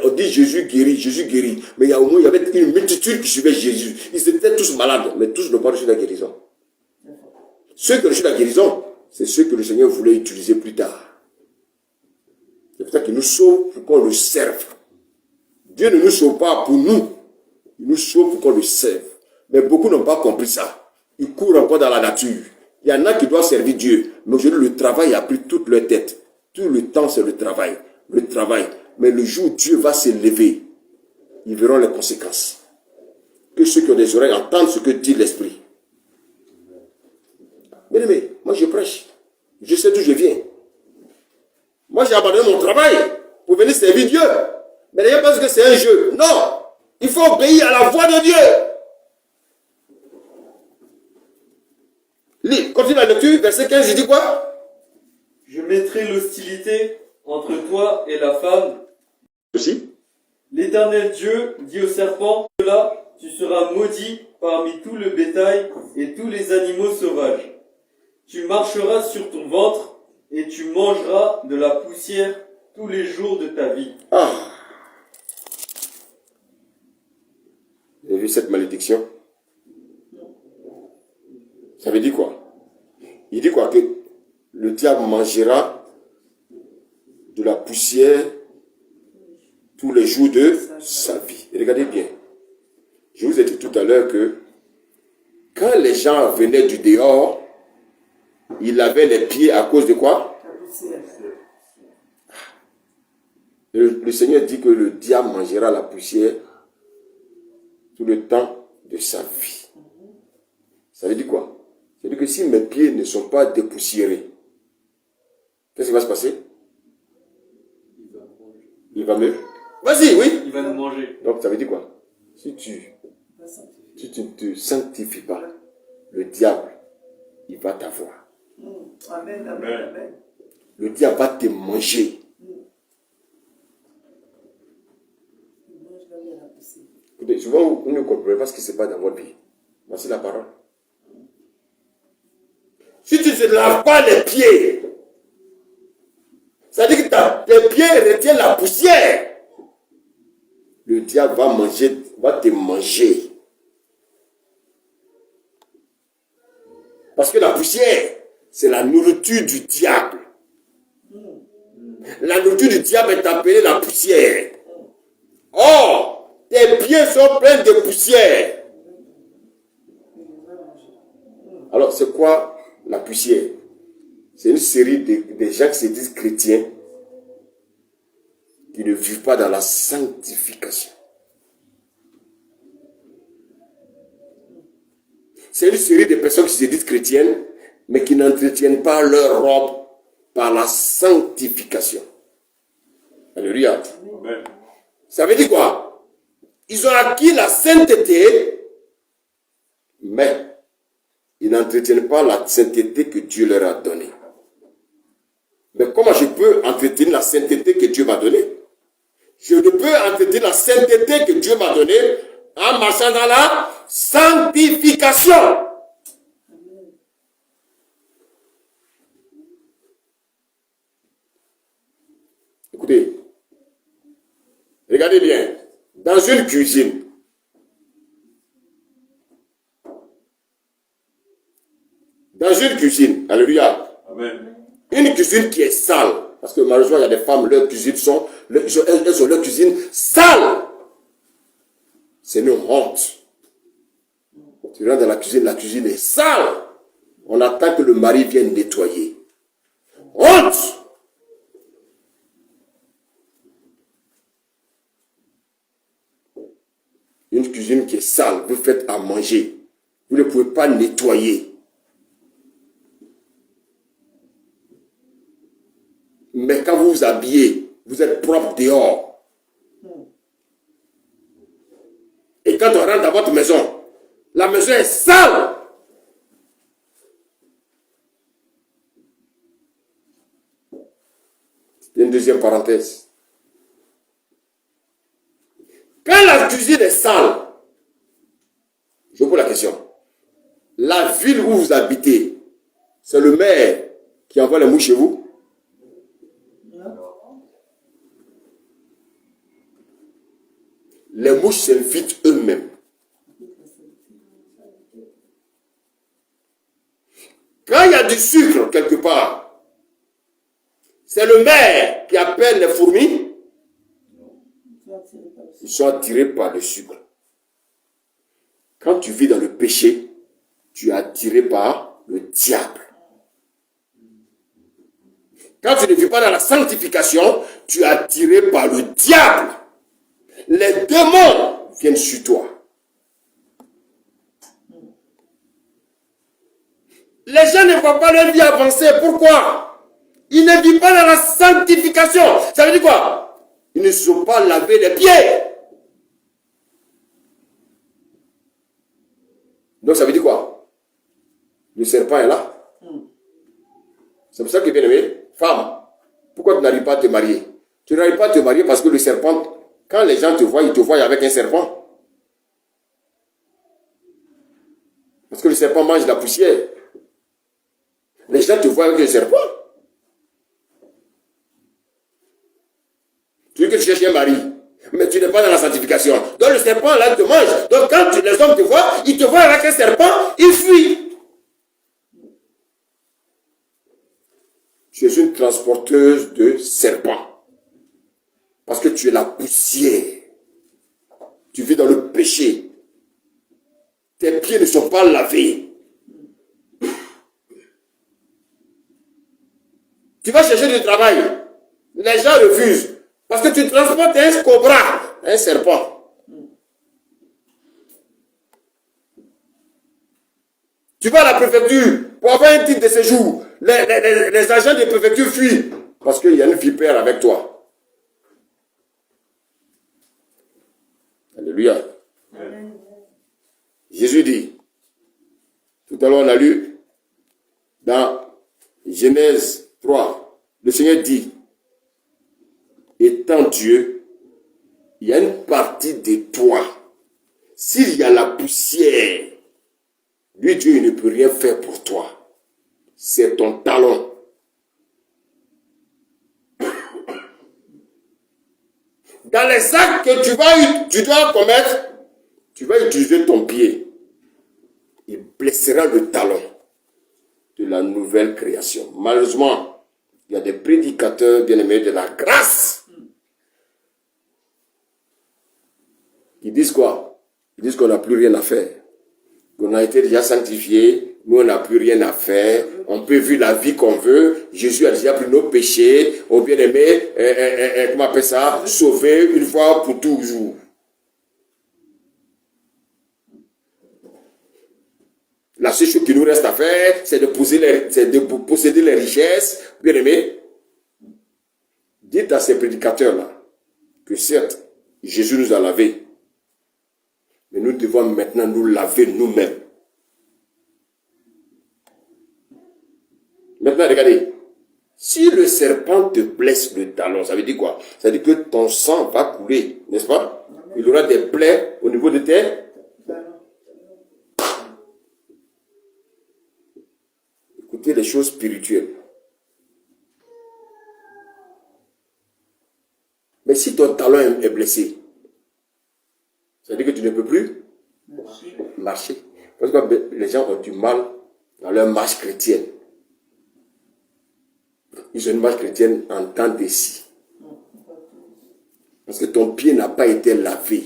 on dit Jésus guérit, Jésus guérit. Mais il y avait une multitude qui suivait Jésus. Ils étaient tous malades, mais tous n'ont pas reçu la guérison. Ceux qui ont reçu la guérison, c'est ceux que le Seigneur voulait utiliser plus tard. C'est pour ça qu'il nous sauve pour qu'on le serve. Dieu ne nous sauve pas pour nous. Il nous sauve pour qu'on le serve. Mais beaucoup n'ont pas compris ça. Ils courent encore dans la nature. Il y en a qui doivent servir Dieu. Mais aujourd'hui, le travail a pris toute leur tête. Tout le temps, c'est le travail. Le travail. Mais le jour où Dieu va se lever, ils verront les conséquences. Que ceux qui ont des oreilles entendent ce que dit l'Esprit. Bien aimé, moi je prêche. Je sais d'où je viens. Moi j'ai abandonné mon travail pour venir servir Dieu. Mais n'ayez pas dit que c'est un jeu. Non. Il faut obéir à la voix de Dieu. Lis, continue la lecture, verset 15, il dit quoi? Je mettrai l'hostilité entre toi et la femme. Aussi. L'Éternel Dieu dit au serpent, là, tu seras maudit parmi tout le bétail et tous les animaux sauvages. Tu marcheras sur ton ventre et tu mangeras de la poussière tous les jours de ta vie. Ah. Vous avez vu cette malédiction? Ça veut dire quoi? Il dit quoi? Que le diable mangera de la poussière tous les jours de sa vie. Et regardez bien. Je vous ai dit tout à l'heure que quand les gens venaient du dehors, ils lavaient les pieds à cause de quoi? Le Seigneur dit que le diable mangera la poussière tout le temps de sa vie. Ça veut dire quoi? Ça veut dire que si mes pieds ne sont pas dépoussiérés, qu'est-ce qui va se passer? Il va me... Vas-y, oui. Il va nous manger. Donc ça veut dire quoi? Si tu ne te sanctifies pas, le diable, il va t'avoir. Amen, amen, amen. Le diable va te manger. Écoutez, souvent vous ne comprenez pas ce qui se passe dans votre vie. Voici la parole. Si tu ne te laves pas les pieds, ça veut dire que tes pieds retiennent la poussière. Le diable va te manger. Parce que la poussière, c'est la nourriture du diable. La nourriture du diable est appelée la poussière. Or, tes pieds sont pleins de poussière. Alors, c'est quoi la poussière? C'est une série de gens qui se disent chrétiens qui ne vivent pas dans la sanctification. C'est une série de personnes qui se disent chrétiennes, mais qui n'entretiennent pas leur robe par la sanctification. Alléluia. Amen. Ça veut dire quoi? Ils ont acquis la sainteté, mais ils n'entretiennent pas la sainteté que Dieu leur a donnée. Mais comment je peux entretenir la sainteté que Dieu m'a donnée? Je ne peux entretenir la sainteté que Dieu m'a donnée en marchant dans la sanctification. Écoutez, regardez bien, dans une cuisine, alléluia, Amen. une cuisine qui est sale, parce que malheureusement il y a des femmes, elles ont leur cuisine sale. C'est une honte. Tu rentres dans la cuisine est sale. On attend que le mari vienne nettoyer. Honte! Une cuisine qui est sale, vous faites à manger. Vous ne pouvez pas nettoyer. Mais quand vous vous habillez, vous êtes propre dehors. Et quand on rentre dans votre maison, la maison est sale. C'est une deuxième parenthèse. Quand la cuisine est sale, je vous pose la question. La ville où vous habitez, c'est le maire qui envoie les mouches chez vous? Les mouches s'invitent eux-mêmes. Quand il y a du sucre quelque part, c'est le maire qui appelle les fourmis. Ils sont attirés par le sucre. Quand tu vis dans le péché, tu es attiré par le diable. Quand tu ne vis pas dans la sanctification, tu es attiré par le diable. Les démons viennent sur toi. Les gens ne voient pas leur vie avancer. Pourquoi? Ils ne vivent pas dans la sanctification. Ça veut dire quoi? Ils ne se sont pas lavés les pieds. Donc ça veut dire quoi? Le serpent est là. C'est pour ça que, bien aimé, femme, pourquoi tu n'arrives pas à te marier? Tu n'arrives pas à te marier parce que le serpent, quand les gens te voient, ils te voient avec un serpent. Parce que le serpent mange la poussière. Les gens te voient avec un serpent. Tu dis que tu cherches un mari, mais tu n'es pas dans la sanctification. Donc le serpent là te mange. Donc quand les hommes te voient, ils te voient avec un serpent, ils fuient. Tu es une transporteuse de serpents. Parce que tu es la poussière. Tu vis dans le péché. Tes pieds ne sont pas lavés. Tu vas chercher du travail. Les gens refusent. Parce que tu transportes un cobra, un serpent. Tu vas à la préfecture pour avoir un titre de séjour. Les agents de préfecture fuient. Parce qu'il y a une vipère avec toi. Alléluia. Amen. Jésus dit, tout à l'heure on a lu dans Genèse 3, le Seigneur dit, étant Dieu, il y a une partie de toi. S'il y a la poussière, lui Dieu il ne peut rien faire pour toi. c'est ton talon. Dans les actes que tu dois commettre, tu vas utiliser ton pied. Il blessera le talon de la nouvelle création. Malheureusement, il y a des prédicateurs bien-aimés de la grâce qui disent quoi? Ils disent qu'on n'a plus rien à faire. Qu'on a été déjà sanctifié, nous on n'a plus rien à faire, on peut vivre la vie qu'on veut, Jésus a déjà pris nos péchés, au bien-aimé, comment on appelle ça, sauvé une fois pour toujours. La seule chose qui nous reste à faire, c'est de posséder les richesses, bien-aimé. Dites à ces prédicateurs-là que certes, Jésus nous a lavés, mais nous devons maintenant nous laver nous-mêmes. Maintenant, regardez. Si le serpent te blesse le talon, ça veut dire quoi? Ça veut dire que ton sang va couler, n'est-ce pas? Il y aura des plaies au niveau de tes... Écoutez les choses spirituelles. Mais si ton talon est blessé, ça veut dire que tu ne peux plus marcher. Parce que les gens ont du mal dans leur marche chrétienne. Ils ont une marche chrétienne en temps de scie. Parce que ton pied n'a pas été lavé.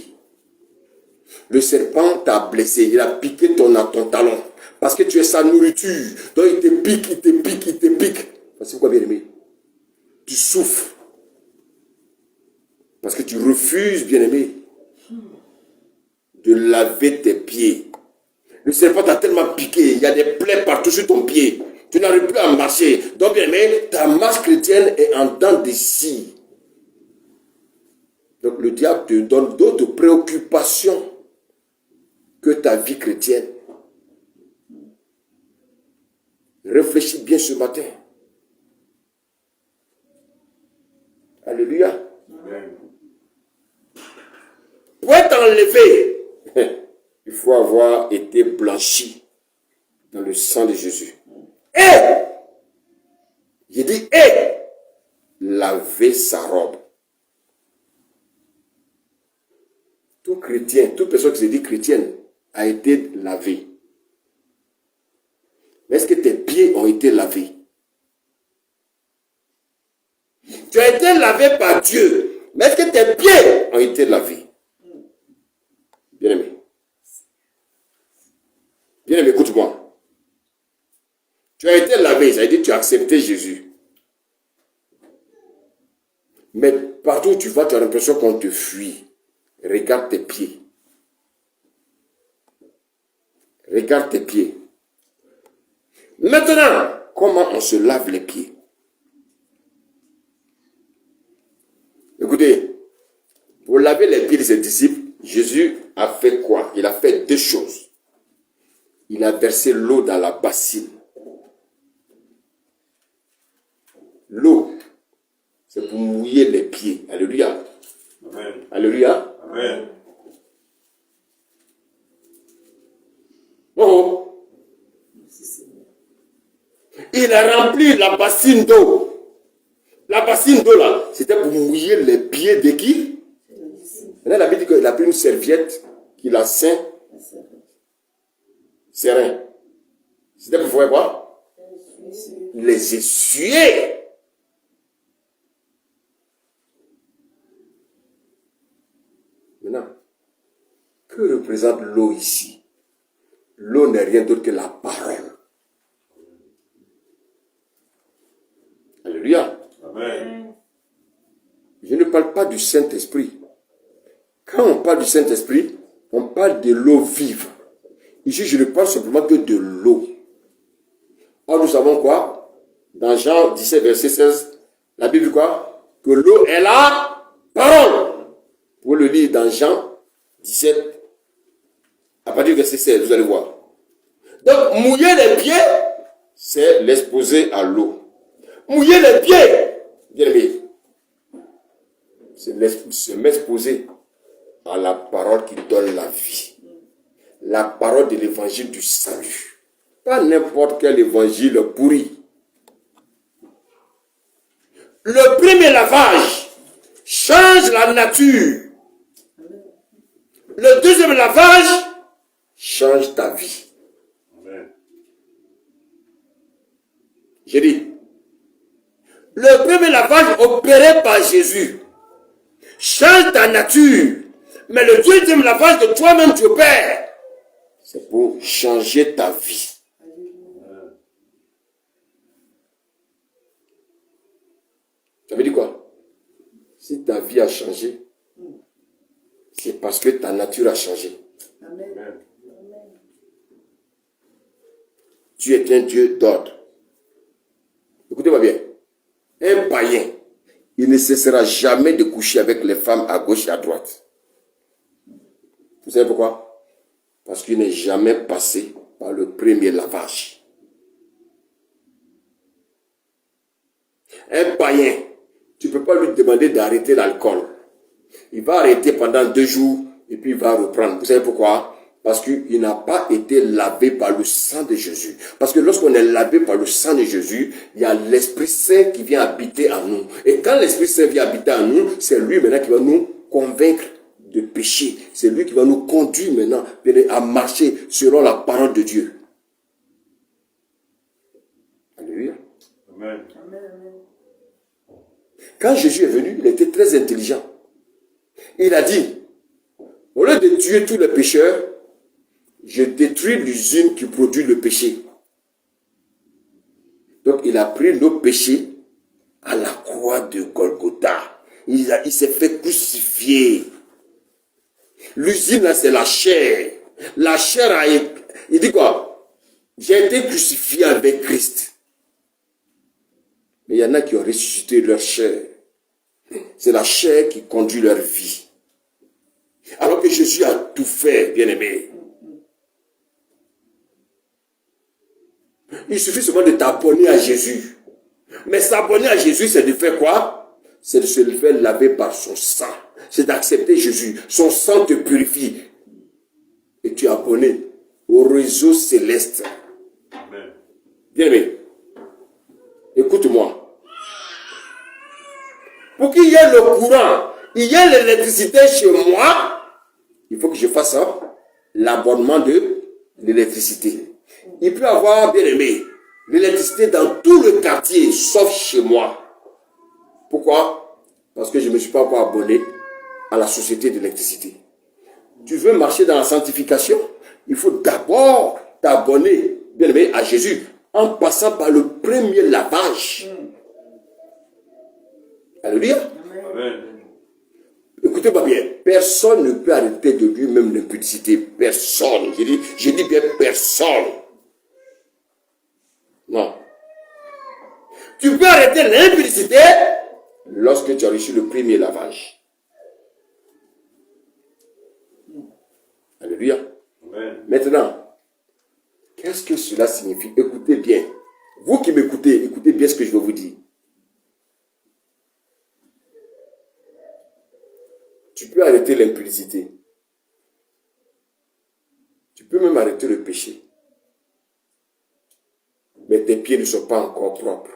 Le serpent t'a blessé, il a piqué ton talon. Parce que tu es sa nourriture. Donc il te pique, il te pique, il te pique. C'est pourquoi, bien aimé, tu souffres. Parce que tu refuses, bien aimé, de laver tes pieds. Le serpent t'a tellement piqué, il y a des plaies partout sur ton pied. Tu n'arrives plus à marcher. Donc, bien aimé, ta marche chrétienne est en dents de scie. Donc, le diable te donne d'autres préoccupations que ta vie chrétienne. Réfléchis bien ce matin. Alléluia. Amen. Pour être enlevé, il faut avoir été blanchi dans le sang de Jésus. Et, j'ai dit, laver sa robe. Tout chrétien, toute personne qui se dit chrétienne a été lavée. Mais est-ce que tes pieds ont été lavés? Tu as été lavé par Dieu, mais est-ce que tes pieds ont été lavés? Bien-aimé. Bien-aimé, écoute-moi. Tu as été lavé, ça veut dire que tu as accepté Jésus. Mais partout où tu vas, tu as l'impression qu'on te fuit. Regarde tes pieds. Regarde tes pieds. Maintenant, comment on se lave les pieds? Écoutez, pour laver les pieds de ses disciples, Jésus a fait quoi? Il a fait deux choses. Il a versé l'eau dans la bassine. L'eau, c'est pour mouiller les pieds. Alléluia. Amen. Alléluia. Amen. Oh. Il a rempli la bassine d'eau. La bassine d'eau là, c'était pour mouiller les pieds de qui? Maintenant, la Bible dit qu'il a pris une serviette qu'il a serein. C'était pour faire quoi? Les essuyer. Maintenant, que représente l'eau ici? L'eau n'est rien d'autre que la parole. Alléluia. Amen. Je ne parle pas du Saint-Esprit. Quand on parle du Saint-Esprit, on parle de l'eau vive. Ici, je ne parle simplement que de l'eau. Or, nous savons quoi? Dans Jean 17, verset 16, la Bible dit quoi? Que l'eau est la parole. Vous le lire dans Jean 17, à partir du verset 16, vous allez voir. Donc, mouiller les pieds, c'est l'exposer à l'eau. Mouiller les pieds, bien aimé, c'est m'exposer à la parole qui donne la vie. La parole de l'évangile du salut. Pas n'importe quel évangile pourri. Le premier lavage change la nature. Le deuxième lavage change ta vie. Amen. J'ai dit, le premier lavage opéré par Jésus change ta nature. Mais le deuxième lavage que toi-même tu opères, c'est pour changer ta vie. Ça veut dire quoi? Si ta vie a changé, c'est parce que ta nature a changé. Amen. Tu es un Dieu d'ordre. Écoutez-moi bien. Un païen, il ne cessera jamais de coucher avec les femmes à gauche et à droite. Vous savez pourquoi? Parce qu'il n'est jamais passé par le premier lavage. Un païen, tu ne peux pas lui demander d'arrêter l'alcool. Il va arrêter pendant 2 jours et puis il va reprendre. Vous savez pourquoi? Parce qu'il n'a pas été lavé par le sang de Jésus. Parce que lorsqu'on est lavé par le sang de Jésus, il y a l'Esprit Saint qui vient habiter en nous. Et quand l'Esprit Saint vient habiter en nous, c'est lui maintenant qui va nous convaincre de péché. C'est lui qui va nous conduire maintenant à marcher selon la parole de Dieu. Alléluia. Amen. Quand Jésus est venu, il était très intelligent. Il a dit, au lieu de tuer tous les pécheurs, je détruis l'usine qui produit le péché. Donc il a pris nos péchés à la croix de Golgotha. Il s'est fait crucifier. L'usine là, c'est la chair. La chair a été... Il dit quoi? J'ai été crucifié avec Christ. Mais il y en a qui ont ressuscité leur chair. C'est la chair qui conduit leur vie. Alors que Jésus a tout fait, bien-aimé. Il suffit seulement de t'abonner à Jésus. Mais s'abonner à Jésus, c'est de faire quoi? C'est de se faire laver par son sang. C'est d'accepter Jésus. Son sang te purifie. Et tu es abonné au réseau céleste. Amen. Bien-aimé, écoute-moi. Pour qu'il y ait le courant, il y ait l'électricité chez moi, il faut que je fasse l'abonnement de l'électricité. Il peut y avoir, bien aimé, l'électricité dans tout le quartier, sauf chez moi. Pourquoi? Parce que je ne me suis pas encore abonné à la société d'électricité. Tu veux marcher dans la sanctification? Il faut d'abord t'abonner, bien aimé, à Jésus, en passant par le premier lavage. Alléluia. Amen. Écoutez-moi bien, personne ne peut arrêter de lui-même l'impudicité. Personne. Je dis bien personne. Non. Tu peux arrêter l'impudicité lorsque tu as reçu le premier lavage. Alléluia. Amen. Maintenant, qu'est-ce que cela signifie? Écoutez bien. Vous qui m'écoutez, écoutez bien ce que je vais vous dire. Tu peux arrêter l'impudicité. Tu peux même arrêter le péché. Mais tes pieds ne sont pas encore propres.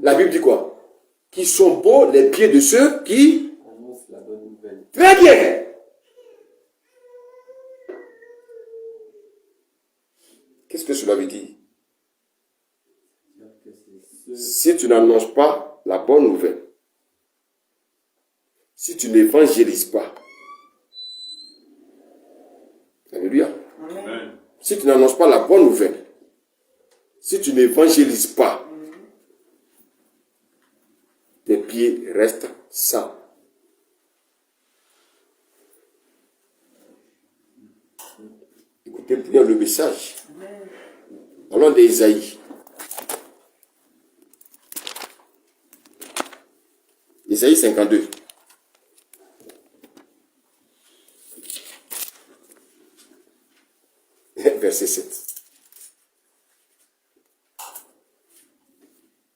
La Bible dit quoi? Qui sont beaux les pieds de ceux qui Annonce la bonne nouvelle. Très bien. Qu'est-ce que cela veut dire? C'est-à-dire que c'est ceux Si tu n'annonces pas la bonne nouvelle, si tu n'évangélises pas, alléluia, Amen. si tu n'annonces pas la bonne nouvelle, si tu n'évangélises pas, tes pieds restent sales. Écoutez bien le message. Parlons d'Ésaïe. Ésaïe 52. Verset 7.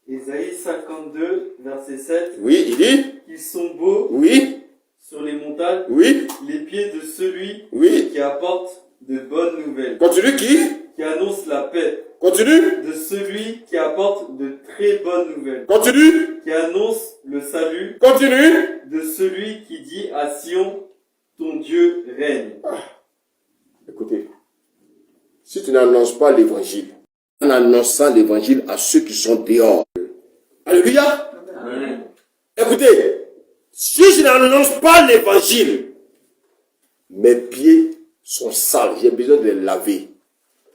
Ésaïe 52, verset 7. Oui, il dit. Ils sont beaux Oui, sur les montagnes, oui, les pieds de celui oui, qui apporte de bonnes nouvelles, Continue qui? qui annonce la paix, Continue. de celui qui apporte de très bonnes nouvelles, Continue. qui annonce le salut, Continue. de celui qui dit à Sion, ton Dieu règne. Écoutez, si tu n'annonces pas l'évangile, en annonçant l'évangile à ceux qui sont dehors. Alléluia. Amen. Écoutez, si je n'annonce pas l'évangile, mes pieds sont sales, j'ai besoin de les laver.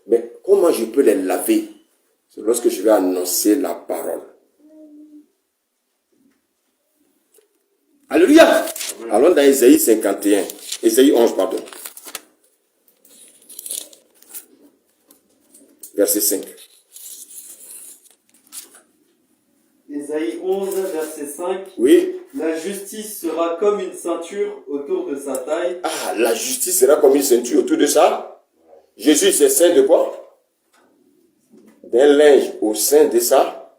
Mais comment je peux les laver? C'est lorsque je vais annoncer la parole. Alléluia. Allons dans Ésaïe 51. Ésaïe 11, pardon. Verset 5. Ésaïe 11, verset 5. Oui. La justice sera comme une ceinture autour de sa taille. Ah, la justice sera comme une ceinture autour de ça. Jésus s'est ceint de quoi? D'un linge au sein de ça.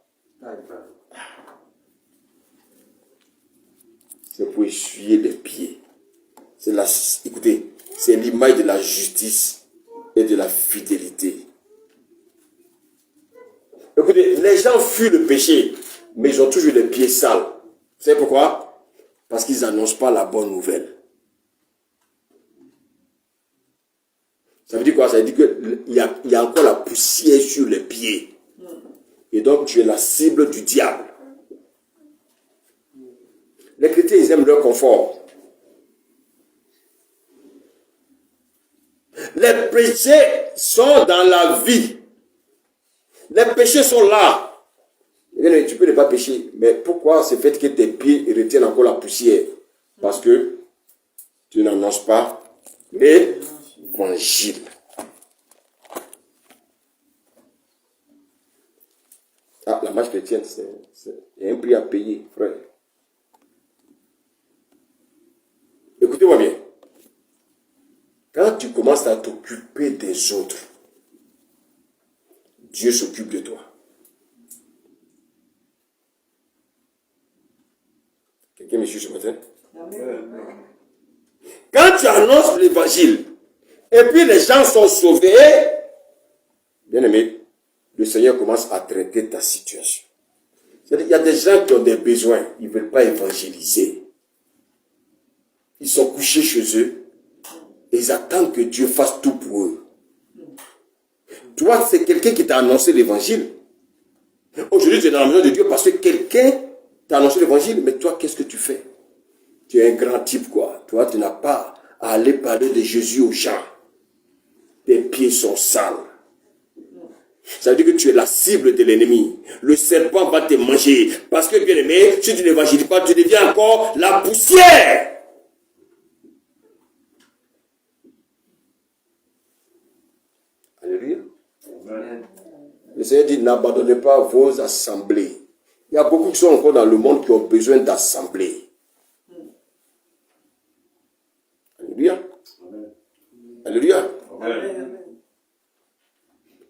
C'est pour essuyer les pieds. Écoutez, c'est l'image de la justice et de la fidélité. Écoutez, les gens fuient le péché, mais ils ont toujours les pieds sales. Vous savez pourquoi? Parce qu'ils n'annoncent pas la bonne nouvelle. Ça veut dire quoi? Ça veut dire qu'il y a encore la poussière sur les pieds. Et donc, tu es la cible du diable. Les chrétiens, ils aiment leur confort. Les péchés sont dans la vie. Les péchés sont là. Tu peux ne pas pécher. Mais pourquoi c'est fait que tes pieds retiennent encore la poussière? Parce que tu n'annonces pas l'évangile. Ah, la marche chrétienne, il y a un prix à payer, frère. Écoutez-moi bien. Quand tu commences à t'occuper des autres, Dieu s'occupe de toi. Quelqu'un me suit ce matin? Quand tu annonces l'évangile, et puis les gens sont sauvés, bien aimé, le Seigneur commence à traiter ta situation. C'est-à-dire, il y a des gens qui ont des besoins, ils ne veulent pas évangéliser. Ils sont couchés chez eux, et ils attendent que Dieu fasse tout pour eux. Toi, c'est quelqu'un qui t'a annoncé l'évangile. Aujourd'hui, tu es dans la maison de Dieu parce que quelqu'un t'a annoncé l'évangile. Mais toi, qu'est-ce que tu fais? Tu es un grand type, quoi. Toi, tu n'as pas à aller parler de Jésus aux gens. Tes pieds sont sales. Ça veut dire que tu es la cible de l'ennemi. Le serpent va te manger. Parce que, bien aimé, si tu n'évangélises pas, tu deviens encore la poussière. Alléluia. Le Seigneur dit, n'abandonnez pas vos assemblées. Il y a beaucoup qui sont encore dans le monde qui ont besoin d'assemblées. Alléluia. Alléluia. Amen.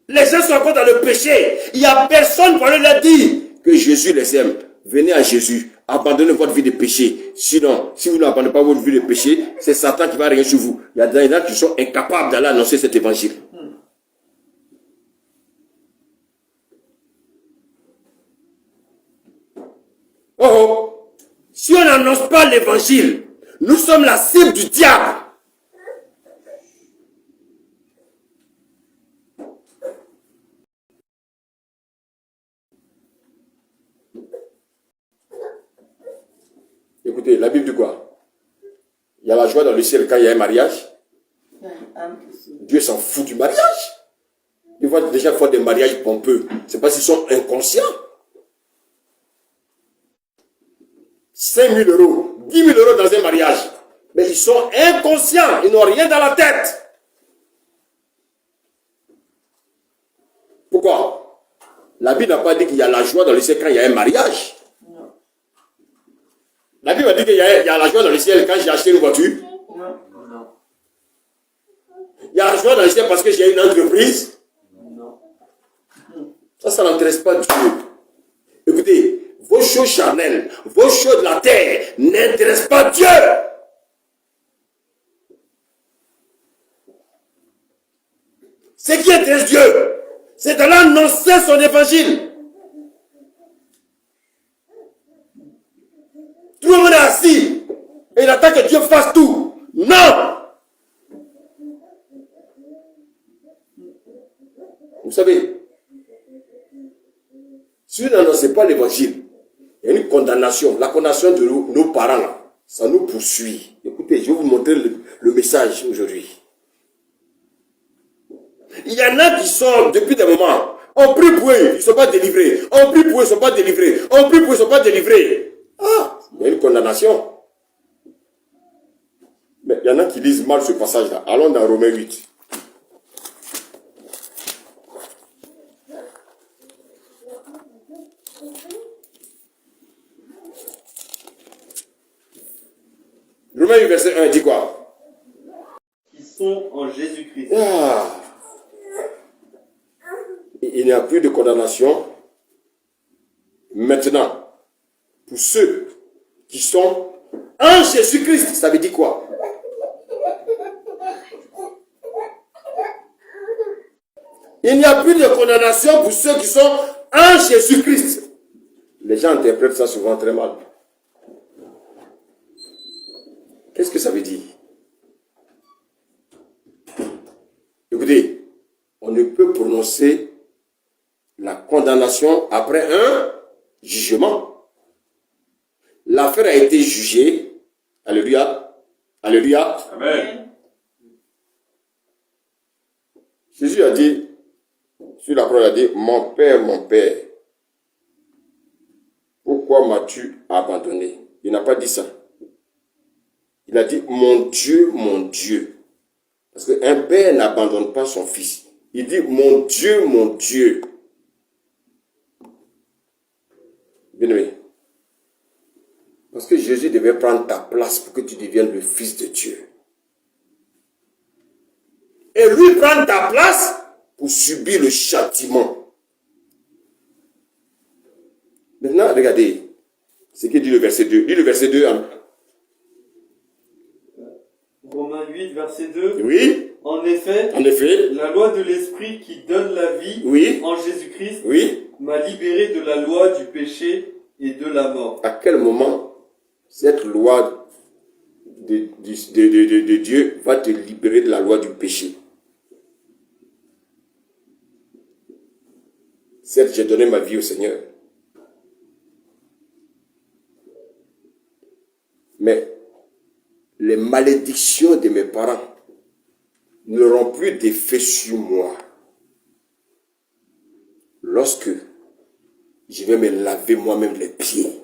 Les gens sont encore dans le péché. Il n'y a personne pour leur dire que Jésus les aime. Venez à Jésus. Abandonnez votre vie de péché. Sinon, si vous n'abandonnez pas votre vie de péché, c'est Satan qui va régner sur vous. Il y a des gens qui sont incapables d'aller annoncer cet évangile. Oh, si on n'annonce pas l'évangile, nous sommes la cible du diable. Écoutez, la Bible dit quoi? Il y a la joie dans le ciel quand il y a un mariage. Dieu s'en fout du mariage. Ils voient déjà faire des mariages pompeux. C'est parce qu'ils sont inconscients. 5 000 euros, 10 000 euros dans un mariage. Mais ils sont inconscients. Ils n'ont rien dans la tête. Pourquoi? La Bible n'a pas dit qu'il y a la joie dans le ciel quand il y a un mariage. Non. La Bible a dit qu'il y a la joie dans le ciel quand j'ai acheté une voiture. Non. Il y a la joie dans le ciel parce que j'ai une entreprise. Non. Ça n'intéresse pas Dieu. Écoutez, vos choses charnelles, vos choses de la terre n'intéressent pas Dieu. Ce qui intéresse Dieu, c'est d'annoncer son évangile. Tout le monde est assis et il attend que Dieu fasse tout. Non! Vous savez, si vous n'annoncez pas l'évangile, il y a une condamnation. La condamnation de nos parents, là, ça nous poursuit. Écoutez, je vais vous montrer le message aujourd'hui. Il y en a qui sont, depuis des moments, on prie pour eux, ils ne sont pas délivrés. On prie pour eux, ils ne sont pas délivrés. On prie pour eux, ils ne sont pas délivrés. Ah, il y a une condamnation. Mais il y en a qui lisent mal ce passage-là. Allons dans Romains 8. Romains 8, verset 1, dit quoi? Qui sont en Jésus-Christ. Ah. Il n'y a plus de condamnation maintenant pour ceux qui sont en Jésus-Christ. Ça veut dire quoi? Il n'y a plus de condamnation pour ceux qui sont en Jésus-Christ. Les gens interprètent ça souvent très mal. Qu'est-ce que ça veut dire? Écoutez, on ne peut prononcer la condamnation après un jugement. L'affaire a été jugée. Alléluia. Alléluia. Amen. Jésus a dit, sur la croix, il a dit, mon Père, pourquoi m'as-tu abandonné? Il n'a pas dit ça. Il a dit, mon Dieu. Parce qu'un père n'abandonne pas son fils. Il dit, mon Dieu. Bien-aimé. Parce que Jésus devait prendre ta place pour que tu deviennes le fils de Dieu. Et lui prendre ta place pour subir le châtiment. Maintenant, regardez ce que dit le verset 2. Lis le verset 2. Romains 8, verset 2. Oui. En effet, la loi de l'Esprit qui donne la vie en Jésus-Christ m'a libéré de la loi du péché et de la mort. À quel moment cette loi de Dieu va te libérer de la loi du péché? Certes, j'ai donné ma vie au Seigneur. Mais les malédictions de mes parents n'auront plus d'effet sur moi lorsque je vais me laver moi-même les pieds.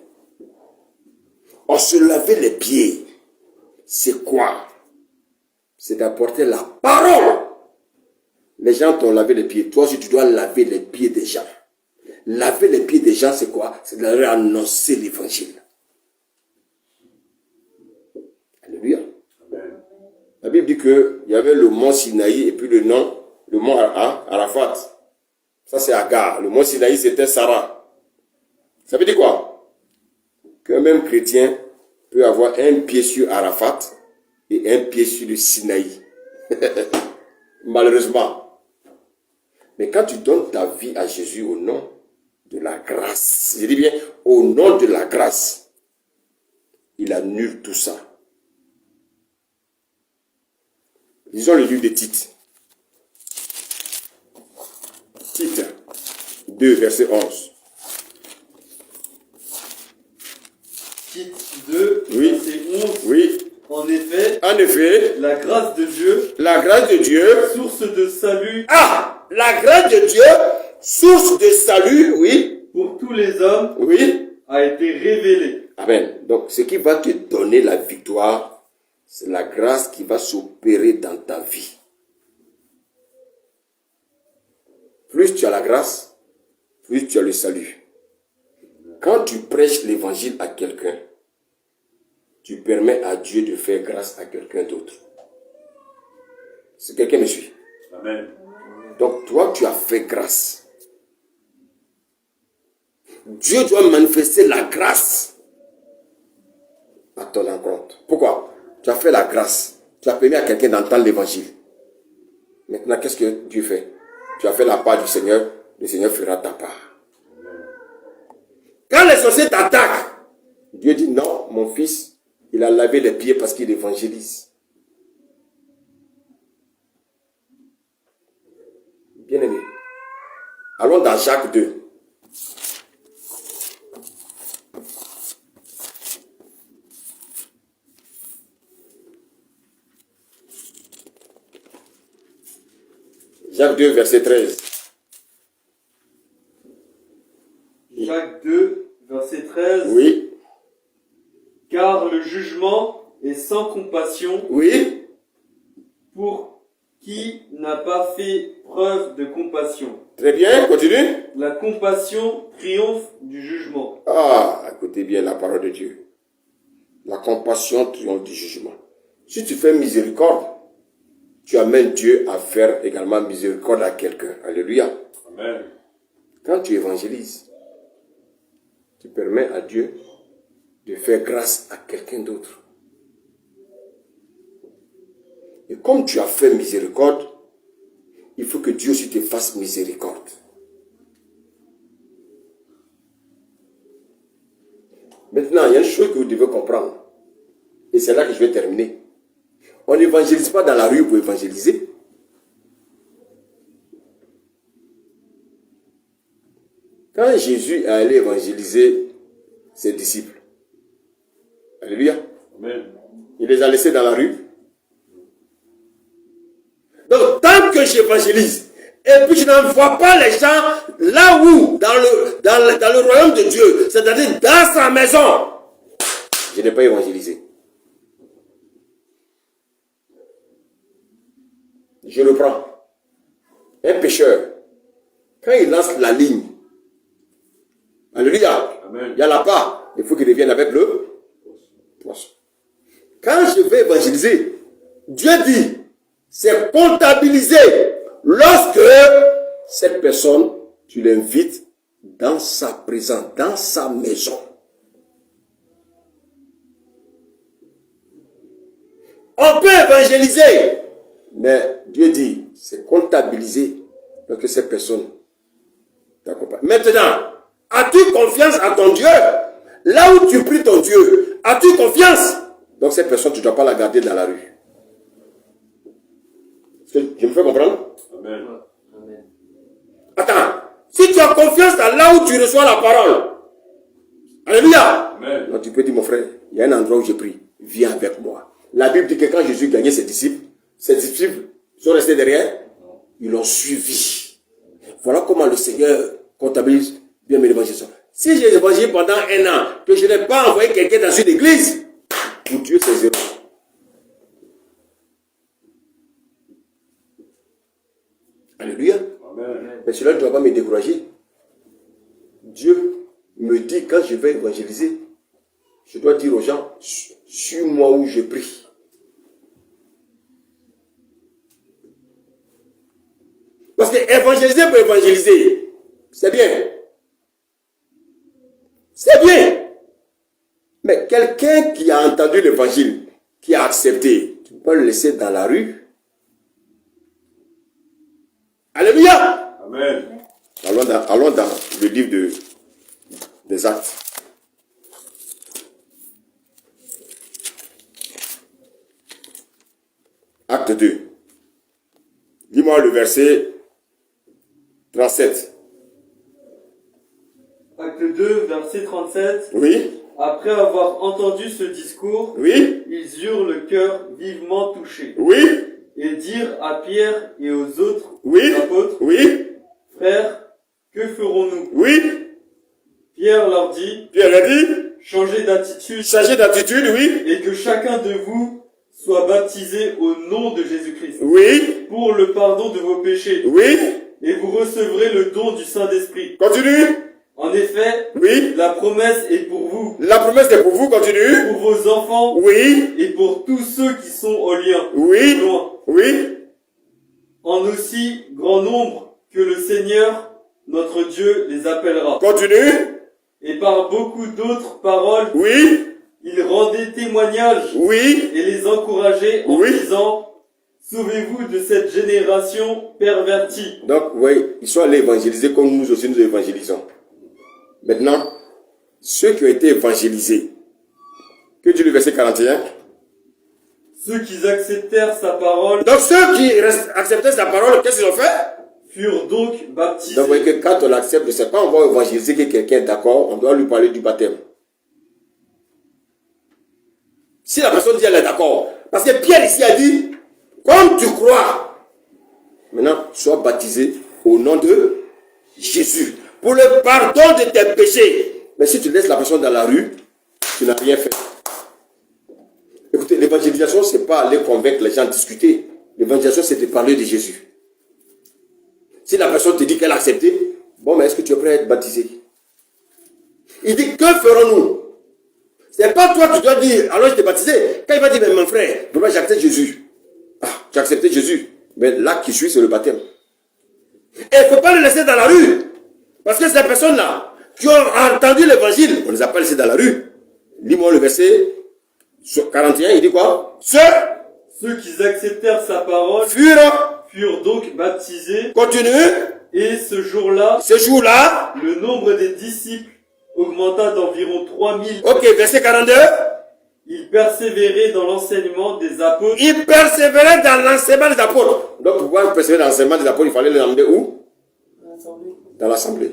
On se laver les pieds, c'est quoi? C'est d'apporter la parole. Les gens t'ont lavé les pieds. Toi aussi, tu dois laver les pieds des gens. Laver les pieds des gens, c'est quoi? C'est de leur annoncer l'évangile. Alléluia. La Bible dit qu'il y avait le mont Sinaï et puis le mont Arafat. Ça, c'est Agar. Le mont Sinaï, c'était Sarah. Ça veut dire quoi? Qu'un même chrétien peut avoir un pied sur Arafat et un pied sur le Sinaï. Malheureusement. Mais quand tu donnes ta vie à Jésus au nom de la grâce, je dis bien au nom de la grâce, il annule tout ça. Lisons le livre de Tite. Tite 2, verset 11. Tite 2, verset 11. Oui. En effet, la grâce de Dieu, source de salut. Ah, la grâce de Dieu, source de salut, oui. Pour tous les hommes, oui, a été révélée. Amen. Donc, ce qui va te donner la victoire, c'est la grâce qui va s'opérer dans ta vie. Plus tu as la grâce, plus tu as le salut. Quand tu prêches l'évangile à quelqu'un, tu permets à Dieu de faire grâce à quelqu'un d'autre. Si quelqu'un me suit. Amen. Donc toi, tu as fait grâce. Dieu doit manifester la grâce à ton encontre. Pourquoi? Tu as fait la grâce. Tu as permis à quelqu'un d'entendre l'évangile. Maintenant, qu'est-ce que Dieu fait? Tu as fait la part du Seigneur, le Seigneur fera ta part. Quand les sorciers t'attaquent, Dieu dit non, mon fils, il a lavé les pieds parce qu'il évangélise. Bien-aimé, allons dans Jacques 2. Jacques 2, verset 13. Jacques 2, verset 13. Oui, Car le jugement est sans compassion oui. pour qui n'a pas fait preuve de compassion. Très bien, continue. La compassion triomphe du jugement. Ah, écoutez bien la parole de Dieu. La compassion triomphe du jugement. Si tu fais miséricorde, tu amènes Dieu à faire également miséricorde à quelqu'un. Alléluia. Amen. Quand tu évangélises, tu permets à Dieu de faire grâce à quelqu'un d'autre. Et comme tu as fait miséricorde, il faut que Dieu aussi te fasse miséricorde. Maintenant, il y a une chose que vous devez comprendre. Et c'est là que je vais terminer. On n'évangélise pas dans la rue pour évangéliser. Quand Jésus est allé évangéliser ses disciples, alléluia, Amen. il les a laissés dans la rue. Donc, tant que j'évangélise, et puis je n'envoie pas les gens là où, dans le royaume de Dieu, c'est-à-dire dans sa maison, je n'ai pas évangélisé. Je reprends. Un pêcheur, quand il lance la ligne, alléluia, Amen. il y a la part, il faut qu'il revienne avec le poisson. Quand je vais évangéliser, Dieu dit, c'est comptabilisé lorsque cette personne, tu l'invites dans sa présence, dans sa maison. On peut évangéliser, mais Dieu dit, c'est comptabilisé lorsque cette personne t'accompagne. Maintenant, as-tu confiance à ton Dieu? Là où tu pries ton Dieu, as-tu confiance? Donc cette personne, tu ne dois pas la garder dans la rue. Je me fais comprendre? Amen. Attends, si tu as confiance dans là où tu reçois la parole, alléluia. Amen. Donc tu peux dire, mon frère, il y a un endroit où j'ai pris, viens avec moi. La Bible dit que quand Jésus gagnait ses disciples sont restés derrière, ils l'ont suivi. Voilà comment le Seigneur comptabilise bien mes évangélisations. Si j'ai évangélisé pendant 1 an, que je n'ai pas envoyé quelqu'un dans une église, pour Dieu c'est 0. Alléluia. Amen. Mais cela ne doit pas me décourager. Dieu me dit quand je vais évangéliser, je dois dire aux gens, suis-moi où je prie. Parce que évangéliser pour évangéliser, c'est bien. C'est bien. Mais quelqu'un qui a entendu l'évangile, qui a accepté, tu peux le laisser dans la rue. Alléluia. Amen. Allons dans le livre des Actes. Acte 2. Dis-moi le verset 37. Acte 2, verset 37. Oui, Après avoir entendu ce discours, oui, ils eurent le cœur vivement touché oui, et dirent à Pierre et aux autres oui, apôtres, oui, frères, que ferons-nous? oui. Pierre leur dit, Pierre a dit, changez d'attitude changer d'attitude, oui, et que chacun de vous soit baptisé au nom de Jésus-Christ oui, pour le pardon de vos péchés oui. et vous recevrez le don du Saint-Esprit. Continue. En effet, Oui. la promesse est pour vous, La promesse est pour vous, continue. pour vos enfants Oui, et pour tous ceux qui sont au lien, oui, loin, oui, en aussi grand nombre que le Seigneur, notre Dieu, les appellera. continue. Et par beaucoup d'autres paroles, Oui, il rendait témoignage oui, et les encourageait en Oui. disant, Sauvez-vous de cette génération pervertie. Donc, oui, ils sont allés évangéliser comme nous aussi nous évangélisons. Maintenant, ceux qui ont été évangélisés, que dit le verset 41? Ceux qui acceptèrent sa parole Donc, ceux qui acceptaient sa parole, qu'est-ce qu'ils ont fait? furent donc baptisés. Donc, vous voyez que quand on accepte, c'est pas on va évangéliser que quelqu'un est d'accord, on doit lui parler du baptême. Si la personne dit elle est d'accord, parce que Pierre ici a dit, comme tu crois, maintenant, sois baptisé au nom de Jésus, pour le pardon de tes péchés. Mais si tu laisses la personne dans la rue, tu n'as rien fait. Écoutez, l'évangélisation, c'est pas aller convaincre les gens de discuter. L'évangélisation, c'est de parler de Jésus. Si la personne te dit qu'elle a accepté, bon, mais est-ce que tu es prêt à être baptisé? Il dit, que ferons-nous? C'est pas toi qui dois dire, alors je t'ai baptisé. Quand il va dire, mais mon frère, pourquoi j'ai accepté Jésus? Ah, tu as accepté Jésus. Mais l'acte qui suit, c'est le baptême. Et il ne faut pas le laisser dans la rue. Parce que ces personnes-là, qui ont entendu l'évangile, on ne les a pas laissés dans la rue. Lis-moi le verset 41, il dit quoi? Ceux qui acceptèrent sa parole furent donc baptisés. Continue. Et ce jour-là, le nombre des disciples augmenta d'environ 3000. Ok, verset 42. Ils persévéraient dans l'enseignement des apôtres. Ils persévéraient dans l'enseignement des apôtres. Donc, pour pouvoir persévérer dans l'enseignement des apôtres, il fallait les emmener où? Dans l'assemblée.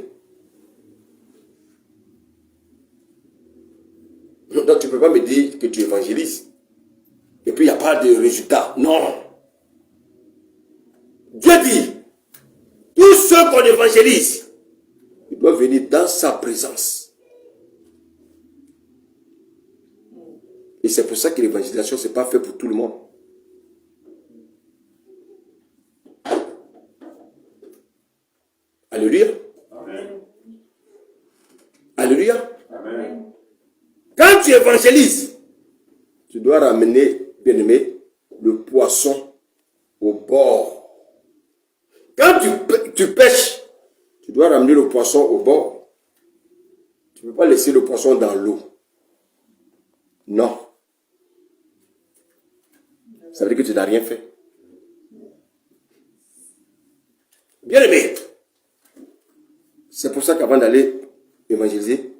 Donc, tu ne peux pas me dire que tu évangélises. Et puis, il n'y a pas de résultat. Non. Dieu dit, tous ceux qu'on évangélise, ils doivent venir dans sa présence. Et c'est pour ça que l'évangélisation, ce n'est pas fait pour tout le monde. Alléluia. Amen. Alléluia. Amen. Quand tu évangélises, tu dois ramener, bien aimé, le poisson au bord. Quand tu pêches, tu dois ramener le poisson au bord. Tu ne peux pas laisser le poisson dans l'eau. Non. Ça veut dire que tu n'as rien fait. Bien aimé. C'est pour ça qu'avant d'aller évangéliser,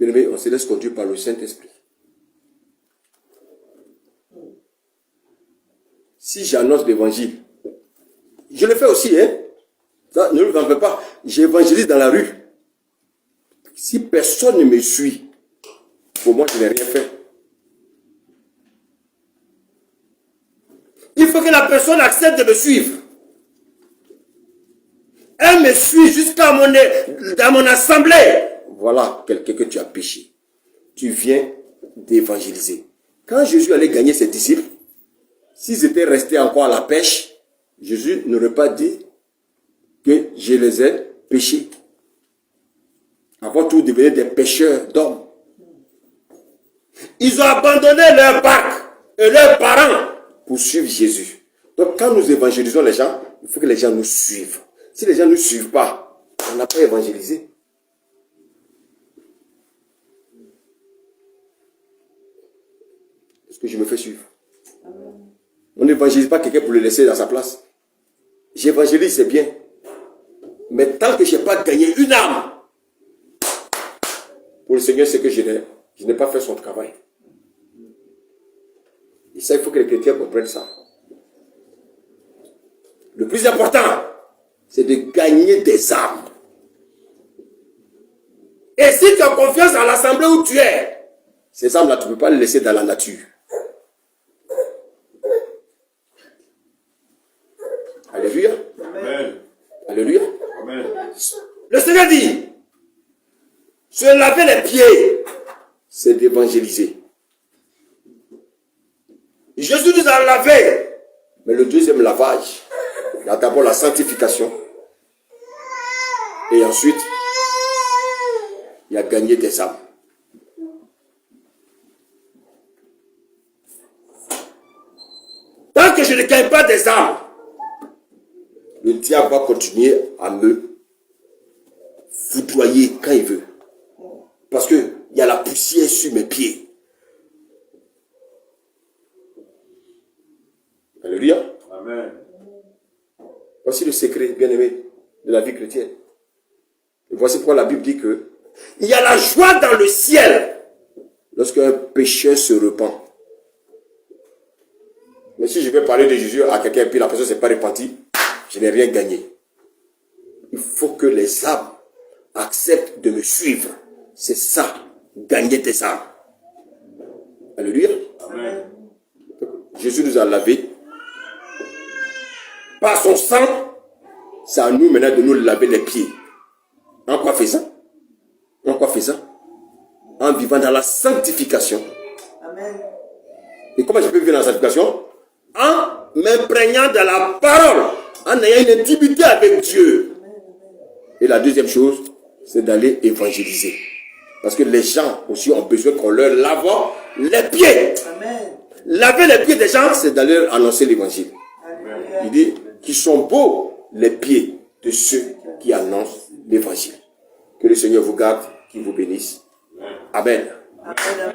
bien aimé, on se laisse conduire par le Saint-Esprit. Si j'annonce l'évangile, je le fais aussi, hein. Ça, ne le fais pas. J'évangélise dans la rue. Si personne ne me suit, pour moi, je n'ai rien fait. Il faut que la personne accepte de me suivre. Elle me suit jusqu'à dans mon assemblée. Voilà quelqu'un que tu as péché. Tu viens d'évangéliser. Quand Jésus allait gagner ses disciples, s'ils étaient restés encore à la pêche, Jésus n'aurait pas dit que je les ai péchés. Avant tout, devenaient des pêcheurs d'hommes. Ils ont abandonné leur barque et leurs parents pour suivre Jésus. Donc, quand nous évangélisons les gens, il faut que les gens nous suivent. Si les gens ne nous suivent pas, on n'a pas évangélisé. Est-ce que je me fais suivre? On n'évangélise pas quelqu'un pour le laisser dans sa place. J'évangélise, c'est bien. Mais tant que je n'ai pas gagné une âme, pour le Seigneur, c'est que je n'ai pas fait son travail. Et ça, il faut que les chrétiens comprennent ça. Le plus important, c'est de gagner des âmes. Et si tu as confiance à l'assemblée où tu es, ces âmes-là, tu ne peux pas les laisser dans la nature. Alléluia. Amen. Alléluia. Amen. Le Seigneur dit, se laver les pieds, c'est d'évangéliser. Jésus nous a lavé. Mais le deuxième lavage, il y a d'abord la sanctification. Et ensuite, il y a gagné des âmes. Tant que je ne gagne pas des âmes, le diable va continuer à me foudroyer quand il veut. Parce qu'il y a la poussière sur mes pieds. Alléluia. Amen. Voici le secret, bien-aimé, de la vie chrétienne. Et voici pourquoi la Bible dit que il y a la joie dans le ciel lorsqu'un pécheur se repent. Mais si je vais parler de Jésus à quelqu'un et puis la personne ne s'est pas repentie, je n'ai rien gagné. Il faut que les âmes acceptent de me suivre. C'est ça, gagner tes âmes. Alléluia. Amen. Jésus nous a lavés. Par son sang, c'est à nous maintenant de nous laver les pieds. En quoi faisant? En quoi faisant? En vivant dans la sanctification. Amen. Et comment je peux vivre dans la sanctification? En m'imprégnant de la parole, en ayant une intimité avec Dieu. Et la deuxième chose, c'est d'aller évangéliser. Parce que les gens aussi ont besoin qu'on leur lave les pieds. Amen. Laver les pieds des gens, c'est d'aller annoncer l'évangile. Alléluia. Il dit qu'ils sont beaux les pieds de ceux qui annoncent l'évangile. Que le Seigneur vous garde, qu'il vous bénisse. Amen. Amen. Amen.